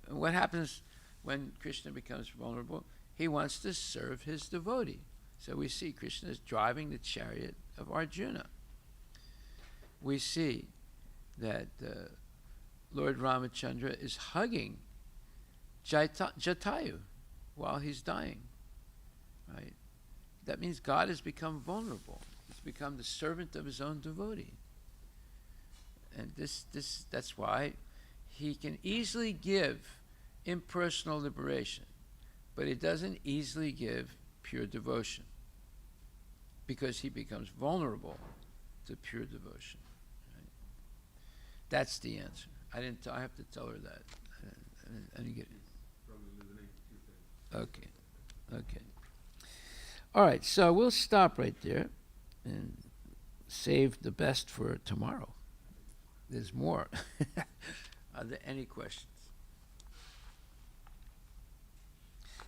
And what happens when Krishna becomes vulnerable? He wants to serve his devotee. So we see Krishna is driving the chariot of Arjuna. We see that Lord Ramachandra is hugging Jatayu while he's dying. Right? That means God has become vulnerable. He's become the servant of his own devotee. And that's why he can easily give impersonal liberation, but he doesn't easily give pure devotion, because he becomes vulnerable to pure devotion. Right? That's the answer. I have to tell her that. I didn't get it. Probably listening to you. Okay. All right, so we'll stop right there, and save the best for tomorrow. There's more. Are there any questions?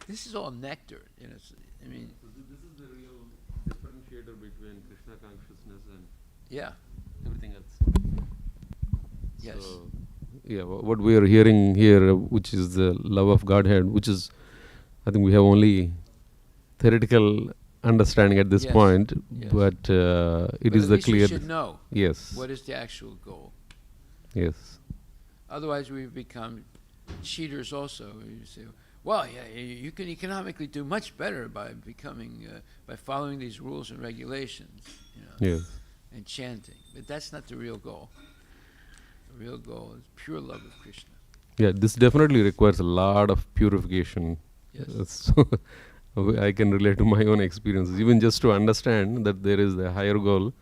This is all nectar. I mean, So this is the real differentiator between Krishna consciousness and yeah. everything else. Yes. So, yeah, what we are hearing here, which is the love of Godhead, which is, I think we have only theoretical understanding at this Yes. point, Yes. but it But is at the least we clear. should know Yes. what is the actual goal. Yes. Otherwise, we become cheaters also. You say, well, yeah, you can economically do much better by becoming, by following these rules and regulations, Yes. and chanting. But that's not the real goal. The real goal is pure love of Krishna. Yeah, this definitely requires a lot of purification. Yes. So I can relate to my own experiences. Even just to understand that there is a higher goal,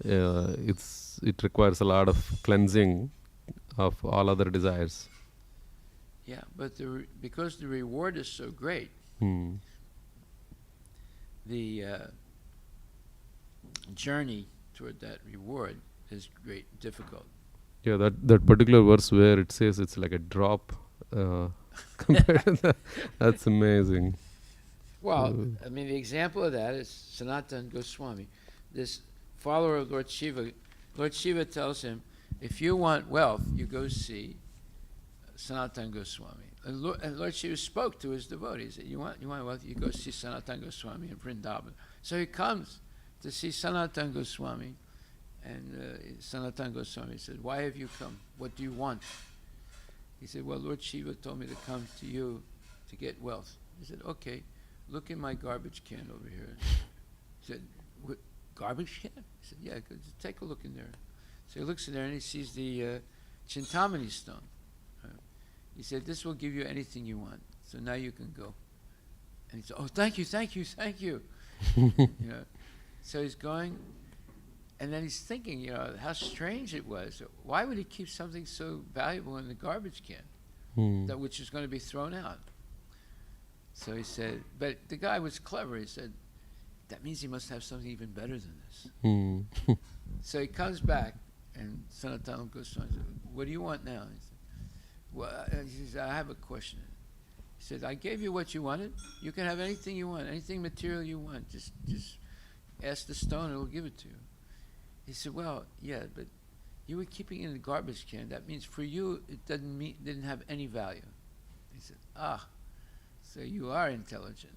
it requires a lot of cleansing of all other desires. Yeah, but because the reward is so great, the journey toward that reward is difficult. Yeah, that particular verse where it says it's like a drop compared to that, that's amazing. Well, I mean, the example of that is Sanatana Goswami, this follower of Lord Shiva. Lord Shiva tells him, if you want wealth, you go see Sanatana Goswami. And Lord Shiva spoke to his devotees. He said, you want wealth, you go see Sanatana Goswami in Vrindavan. So he comes to see Sanatana Goswami, and Sanatana Goswami said, why have you come? What do you want? He said, well, Lord Shiva told me to come to you to get wealth. He said, okay, look in my garbage can over here. He said, what, garbage can? He said, yeah, just take a look in there. So he looks in there and he sees the Chintamani stone. He said, this will give you anything you want. So now you can go. And he said, oh, thank you, thank you, thank you. So he's going, and then he's thinking, how strange it was. Why would he keep something so valuable in the garbage can, that which is going to be thrown out? So he said, but the guy was clever. He said, that means he must have something even better than this. So he comes back, and Sanatana Goswami said, what do you want now? He said, well, he said, I have a question. He said, I gave you what you wanted. You can have anything you want, anything material you want. Just ask the stone, it will give it to you. He said, well, yeah, but you were keeping it in the garbage can. That means for you, it didn't have any value. He said, so you are intelligent.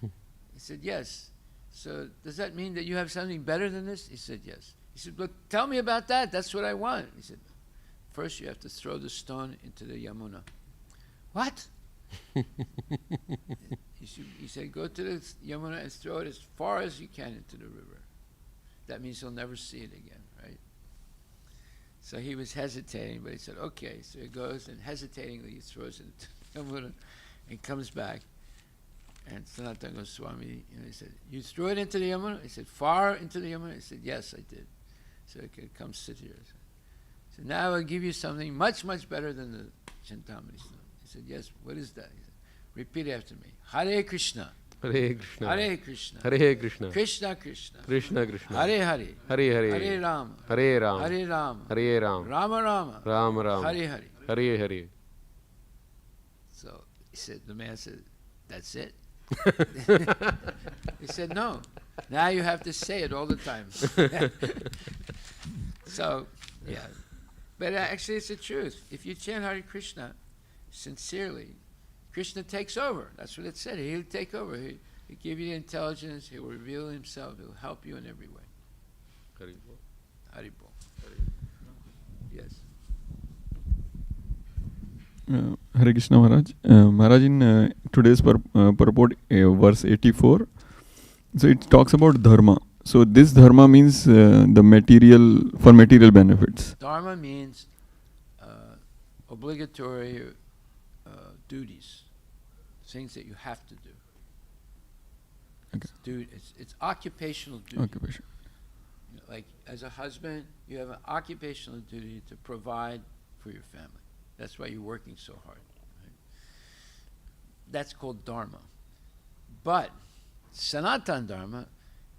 He said, yes. So does that mean that you have something better than this? He said, yes. He said, well, tell me about that. That's what I want. He said, first you have to throw the stone into the Yamuna. What? He said, go to the Yamuna and throw it as far as you can into the river. That means he'll never see it again, right? So he was hesitating, but he said, okay. So he goes and hesitatingly he throws it into the Yamuna and comes back. And Sanatana Goswami, he said, you threw it into the Yamuna? He said, far into the Yamuna? He said, yes, I did. So he said, come sit here. So now I'll give you something much, much better than the Chintamani stone. He said, yes, what is that? He said, repeat after me. Hare Krishna. Hare Krishna. Hare Krishna. Hare Krishna. Krishna Krishna. Krishna Krishna. Hare Hare. Hare Hare. Hare Rama. Hare Rama. Hare Rama. Hare Rama. Rama Rama. Rama Rama. Hare Hare. Hare Hare. So he said, the man said, that's it? He said, no. Now you have to say it all the time. So, yeah. But actually it's the truth. If you chant Hare Krishna sincerely, Krishna takes over. That's what it said. He'll take over. He'll give you the intelligence. He will reveal himself. He'll help you in every way. Haribol. Haribol. Yes. Hare Krishna Maharaj. Maharaj, in today's purport, verse 84, so it talks about dharma. So this dharma means the material benefits. Dharma means obligatory duties, things that you have to do. Okay. It's occupational duty. Occupation. Like as a husband, you have an occupational duty to provide for your family. That's why you're working so hard. Right? That's called dharma. But Sanatana Dharma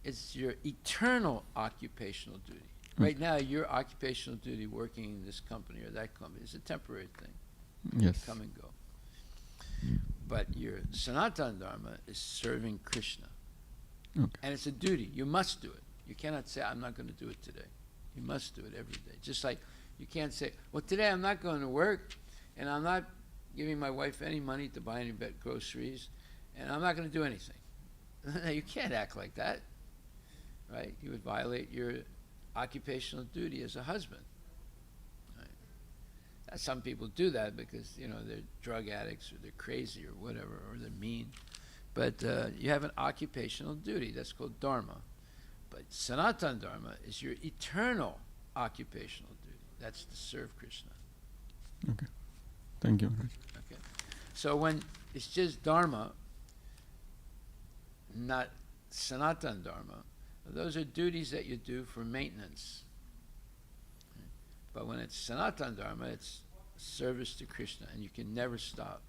it's your eternal occupational duty. Right now, your occupational duty working in this company or that company is a temporary thing. Yes. Come and go. But your Sanatana Dharma is serving Krishna. Okay. And it's a duty. You must do it. You cannot say, I'm not going to do it today. You must do it every day. Just like you can't say, well, today I'm not going to work, and I'm not giving my wife any money to buy any groceries, and I'm not going to do anything. You can't act like that, right? You would violate your occupational duty as a husband. Right? Some people do that because, you know, they're drug addicts or they're crazy or whatever, or they're mean. But you have an occupational duty. That's called dharma. But Sanatana Dharma is your eternal occupational duty. That's to serve Krishna. Okay. Thank you, Maharaj. Okay. So when it's just dharma, not Sanatana Dharma, those are duties that you do for maintenance. But when it's Sanatana Dharma, it's service to Krishna, and you can never stop.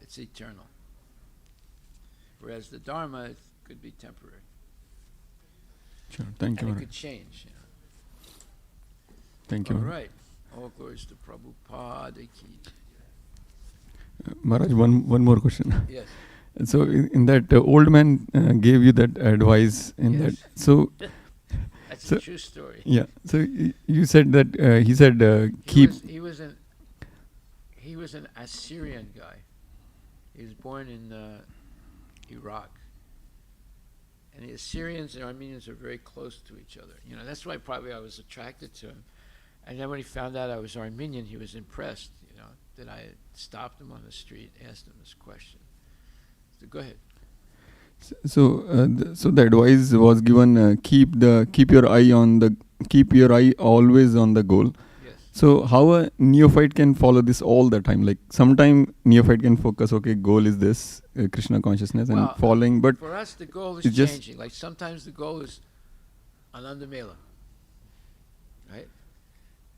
It's eternal. Whereas the Dharma, it could be temporary. Sure. Thank you, And it Maharaj. could change. You know. Thank you, All Maharaj. right. All glories to Prabhupada ki. Maharaj, one more question. Yes. So in that old man gave you that advice in Yes. that. So That's So- a true story. yeah. So you said that he said keep. He was an Assyrian guy. He was born in Iraq. And the Assyrians and Armenians are very close to each other. You know, that's why probably I was attracted to him. And then when he found out I was Armenian, he was impressed, you know, that I had stopped him on the street, asked him this question. So go ahead. So the advice was given: keep your eye always on the goal. Yes. So how a neophyte can follow this all the time? Like sometime neophyte can focus, okay, goal is this Krishna consciousness and Well, following, but For us, the goal is it's just- changing. Like sometimes the goal is Ananda Mela, right?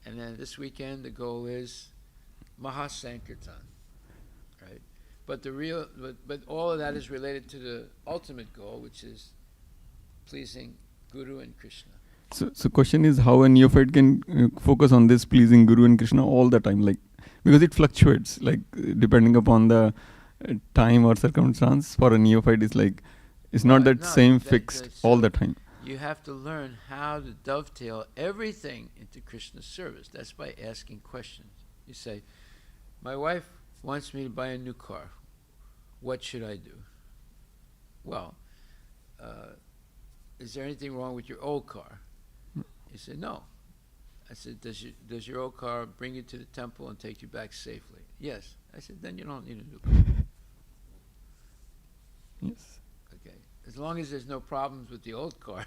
And then this weekend the goal is Mahasankirtan, right? But but all of that is related to the ultimate goal, which is pleasing Guru and Krishna. so question is how a neophyte can focus on this pleasing Guru and Krishna all the time, like because it fluctuates, like depending upon the time or circumstance. For a neophyte, it's like it's not that No, same fixed all so the time. You have to learn how to dovetail everything into Krishna's service. That's by asking questions. You say, my wife wants me to buy a new car. What should I do? Well, is there anything wrong with your old car? He said, no. I said, does your old car bring you to the temple and take you back safely? Yes. I said, then you don't need a new car. Yes. Okay. As long as there's no problems with the old car.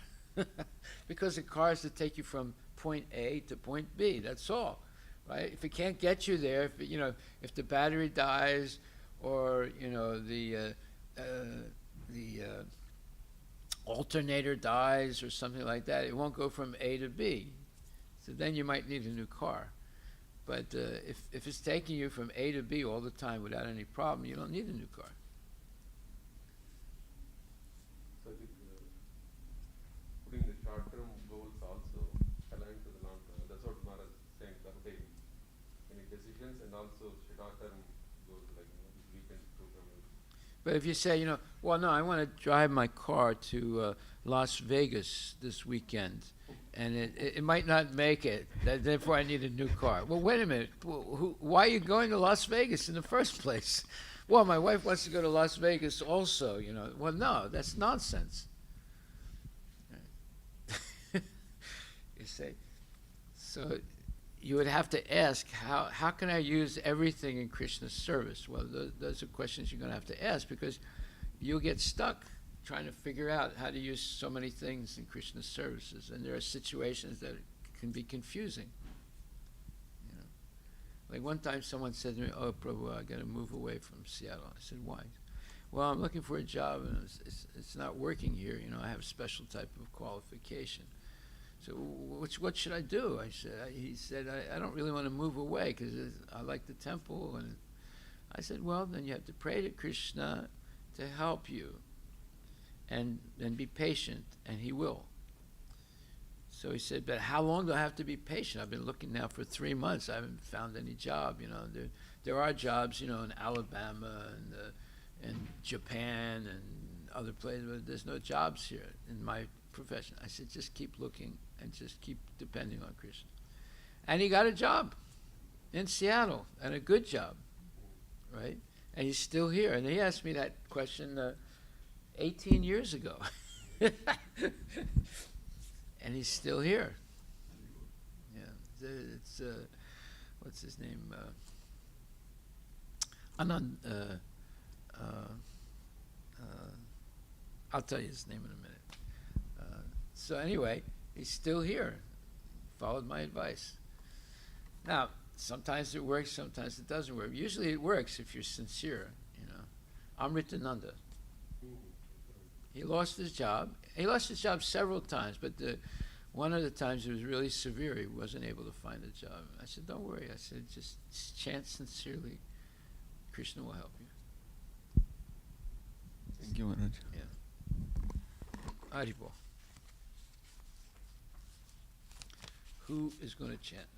Because the car is to take you from point A to point B. That's all. Right? If it can't get you there, if the battery dies or, the alternator dies or something like that, it won't go from A to B. So then you might need a new car. But if it's taking you from A to B all the time without any problem, you don't need a new car. So I think putting the short-term goals also aligned to the long-term. That's what Maharaj is saying, dovetail any decisions and also short-term goals like this weekend program. But if you say, well, no, I want to drive my car to Las Vegas this weekend, and it might not make it, therefore I need a new car. Well, wait a minute. Why are you going to Las Vegas in the first place? Well, my wife wants to go to Las Vegas also, Well, no, that's nonsense. You say, so you would have to ask, how can I use everything in Krishna's service? Well, those are questions you're going to have to ask, because you'll get stuck trying to figure out how to use so many things in Krishna's services. And there are situations that can be confusing. Like one time someone said to me, oh, Prabhu, I got to move away from Seattle. I said, why? Well, I'm looking for a job and it's not working here. I have a special type of qualification. So what should I do? He said, I don't really want to move away because I like the temple. And I said, well, then you have to pray to Krishna to help you. and be patient, and he will. So he said, but how long do I have to be patient? I've been looking now for 3 months. I haven't found any job. There are jobs, in Alabama and Japan and other places, but there's no jobs here in my profession. I said, just keep looking and just keep depending on Krishna. And he got a job in Seattle, and a good job, right? And he's still here. And he asked me that question 18 years ago. And he's still here. Yeah, it's what's his name? Anand. I'll tell you his name in a minute. So anyway, he's still here. Followed my advice. Now, sometimes it works, sometimes it doesn't work. Usually it works if you're sincere. Amritananda. He lost his job. He lost his job several times, but one of the times it was really severe. He wasn't able to find a job. I said, don't worry. I said, just chant sincerely. Krishna will help you. Thank you, Maharaj. Yeah. Haribol. Who is going to chant?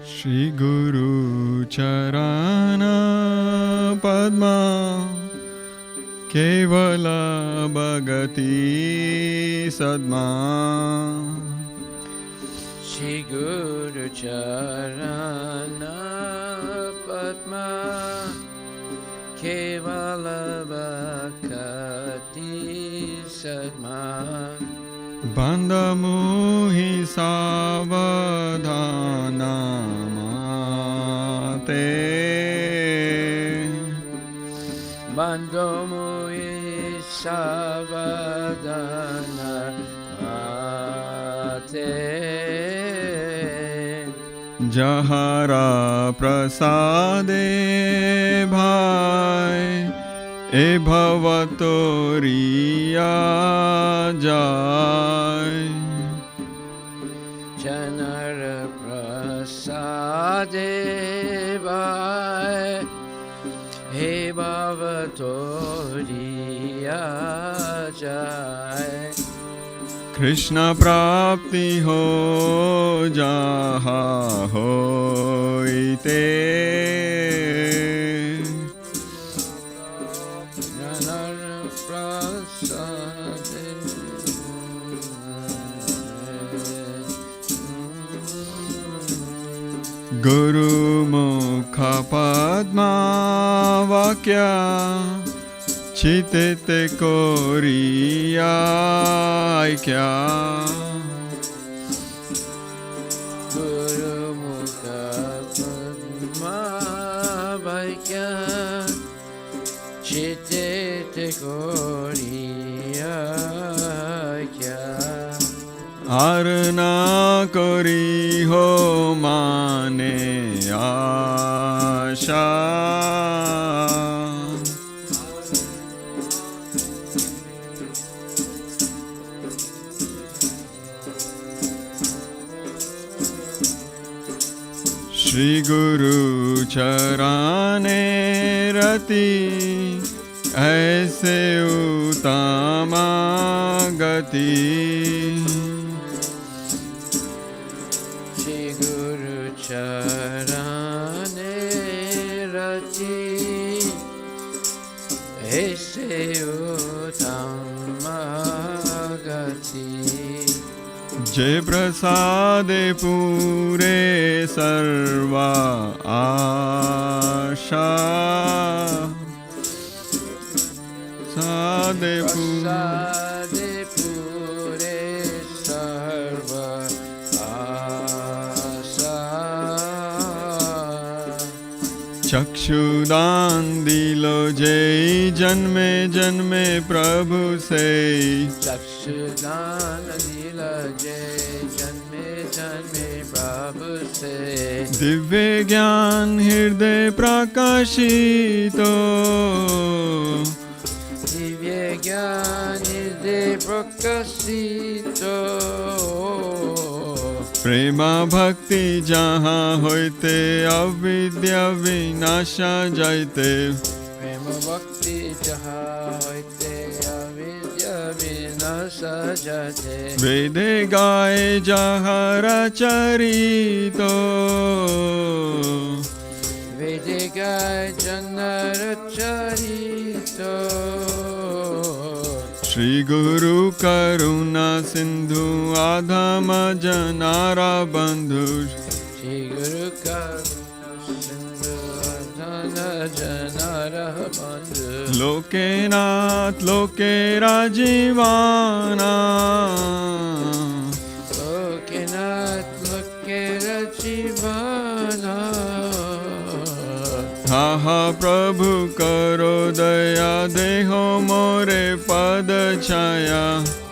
Shri Guru Charana Padma Kevala Bhagati Sadma Shri Guru Charana Padma Kevala Bhakti Sadma Bandha Muhi Savadhana Mate Bandha Muhi Savadhana Mate Jahara Prasade Bhai E Bhavatoriya Jai Janara Prasade Vai He Bhavatoriya Jai Krishna Prapti Ho Jaha Hoite Guru Mukha Padma Vakya Chitete Koriya Aikya Guru Mukha Padma Vakya Chitete Koriya Aikya Arna Kori Ho Mane Asha Shri Guru Charane Rati Aise Utama Gati Shri Guru Charane Rati Aise Utama Gati Jai Prasade Pure Sarva Asha Sade Prasade Pure Sarva Asa चक्षुदान दिलो जय जन्मे जन्मे प्रभु से चक्षुदान दिलो जय जन्मे जन्मे प्रभु से दिव्य ज्ञान हृदय प्रकाशितो दिव्य ज्ञान हृदय प्रकाशितो प्रेमा भक्ति जहाँ होते अविद्या विनाशा जायते प्रेम भक्ति जहाँ होते अविद्या विनाशा जाते वेदे गाए जहाँ रचरितो वेदे गाए जहाँ रचरितो श्री गुरु करुणा सिंधु आधम जनारा बंधु श्री गुरु करुणा सिंधु आधम जनारा बंधु लोकेनाथ लोके राजीवाना लोकेनाथ लोके राजीवाना हा हा प्रभु करो दया देहो मोरे पद छाया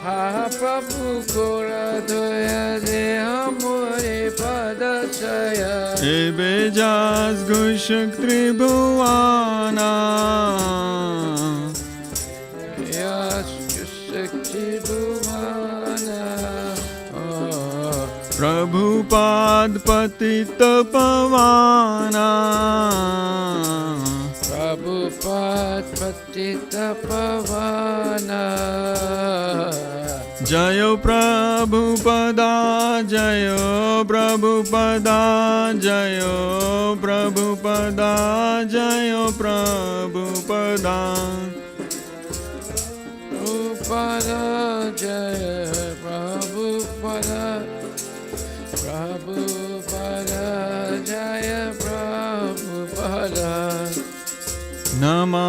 हा प्रभु करो दया देहो मोरे पद छाया ए बेजास घुषुक त्रिभुवाना यस घुषुक त्रिभुवाना प्रभुपाद पतित पवाना प्रभुपाद पतित पवाना जयो प्रभुपदा जयो प्रभुपदा जयो प्रभुपदा जयो प्रभुपदा प्रभुपदा जय प्रभुपदा प्रभुपदा जय प्रभुपदा नमो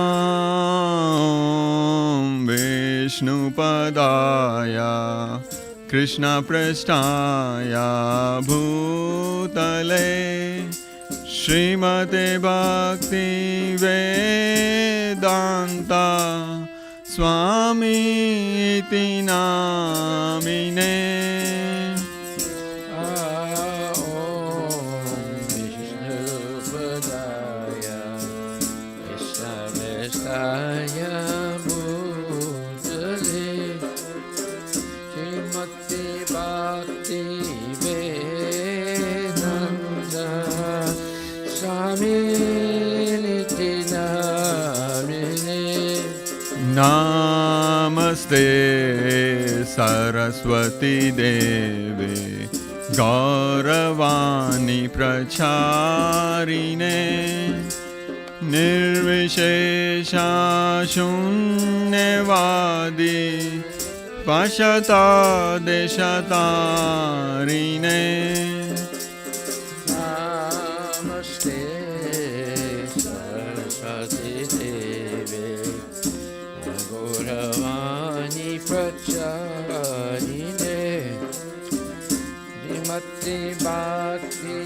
विष्णुपदाय कृष्णपृष्ठाय भूतले श्रीमते भक्ति वेदान्ता स्वामीति नामिने नमस्ते सरस्वती देवे गौरवाणी प्रचारिणे निर्विशेषा शून्यवादी पश्यता देशतारिणे नमस्ते सरस्वती देवे गौरवाणी प्रचारिणे श्रीमती भक्ति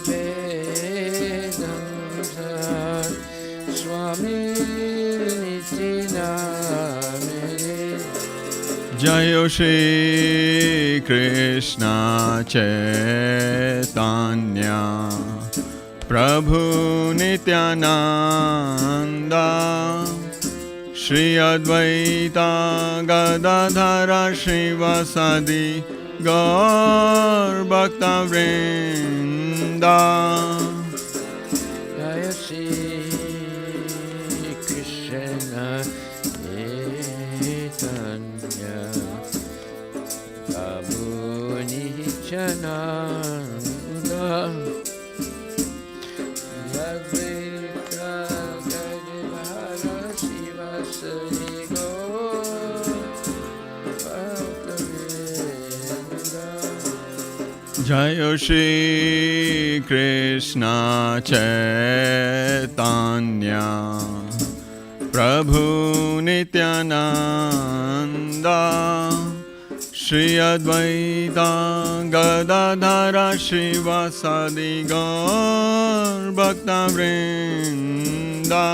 वेदान्ता स्वामी निति नामिने जय श्री कृष्ण चैतन्य प्रभु नित्यानंद श्री अद्वैता गदाधर श्रीवासादि गौर भक्तवृंदा जय श्री कृष्ण चैतन्य प्रभु नित्यानंद अद्वैता गदाधर श्रीवासादि गौर भक्तवृंदा जय श्री कृष्ण चैतन्य प्रभु Nityanand Shri Advaita Gadadhara Shivasadi Gaur Bhakta Vrinda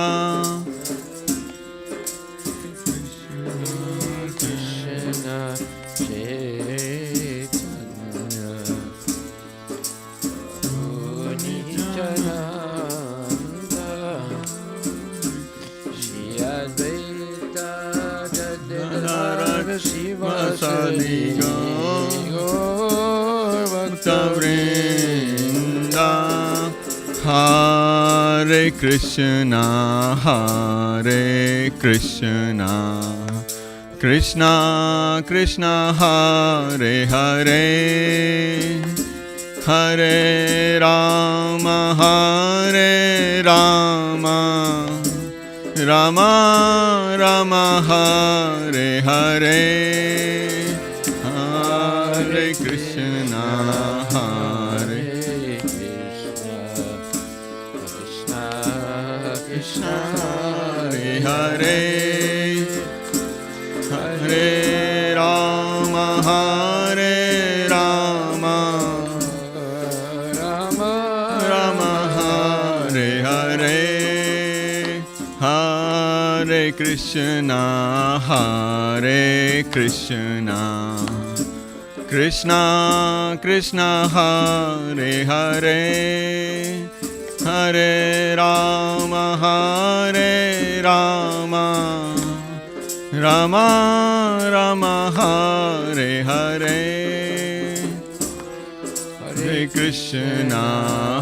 Krishna Chaitanya Nityananda Shri Advaita Gadadhara Shivasadi Gaur Bhakta Vrinda Hare Krishna Krishna Krishna Hare Hare Hare Rama Rama Rama Hare Hare Hare Krishna Krishna Hare Hare Hare Rama Rama Hare Hare Hare Krishna Krishna Krishna Hare Hare Hare Rama Rama Rama Hare Hare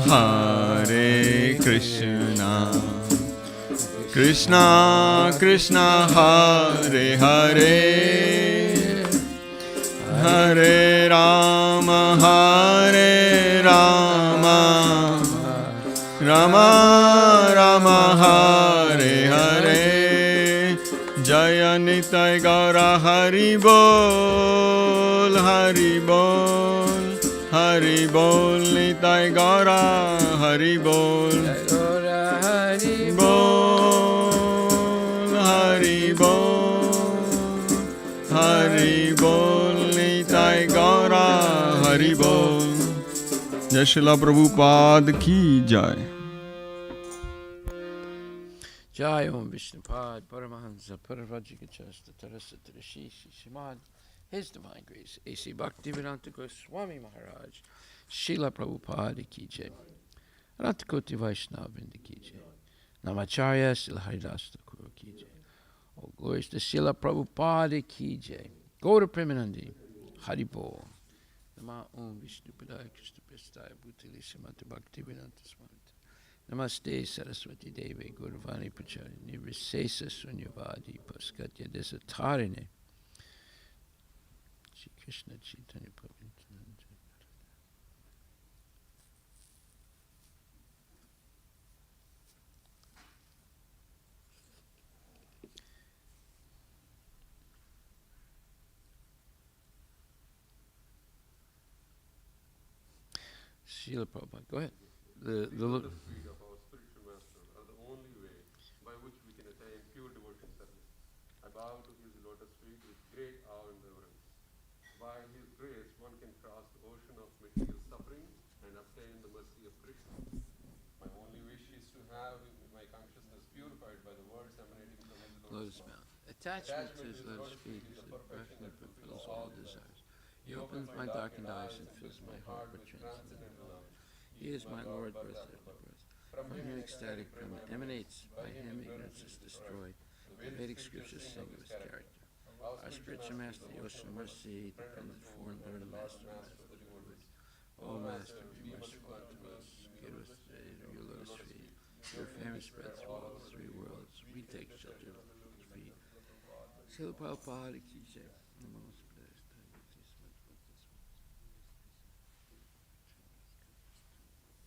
Hare Krishna Krishna Krishna Hare Hare Hare Rama Rama Rama Hare Hare Jaya Nitai Gaura Hari Bol Hari Bol Nitai Gaura Hari Bol Hari Bol Nitai Gaura Hari Bol Jai Srila Prabhupada ki jai. Jai Om Vishnupad Paramahansa Paravajikachasta Tarasatra Shishi Shimad His Divine Grace A.C. Bhaktivedanta Goswami Maharaj Srila Prabhupada ki jai. Ratakoti Vaishnava Vrinda ki jai. Namacharya Srila Haridas Thakur ki jai. All glories to Srila Prabhupada ki jai. Gaura Premanandi Haribol. Nama Om Vishnupadaya Krishna Prestaya Bhutali Srimati Bhaktivedanta Swami. Namaste Saraswati Devi Guruvani Pachari Nirvisesa Sunyavadi Paskatya Desatarine Shri Krishna Chaitanya Prabhu. Srila Prabhupada, go ahead. The feet of our spiritual master are the only way by which we can attain pure devotion service. I bow to his lotus feet with great awe and reverence. By his grace, one can cross the ocean of material suffering and obtain the mercy of Krishna. My only wish is to have my consciousness purified by the words emanating from his lotus mouth. Attachment to his lotus feet is the perfection that fulfills all desires. He opens my darkened eyes and fills my heart with transcendental knowledge. He is my Lord, birth after birth. From him ecstatic Brahma emanates, by him ignorance is destroyed. The Vedic scriptures sing of his character. Our spiritual master, Yoshua Mercy, dependent foreign learned master of the devotees. O Master, be merciful unto us. Give us today your lotus feet. Your fame is spread through all the three worlds. We take shelter of the feet. Srila Prabhupada ki jai.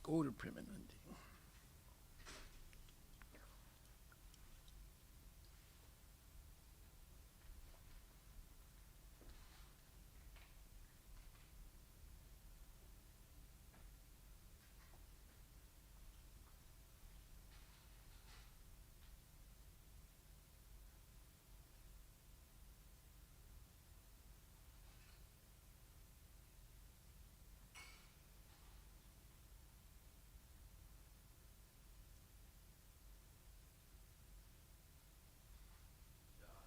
Go to Premanandi.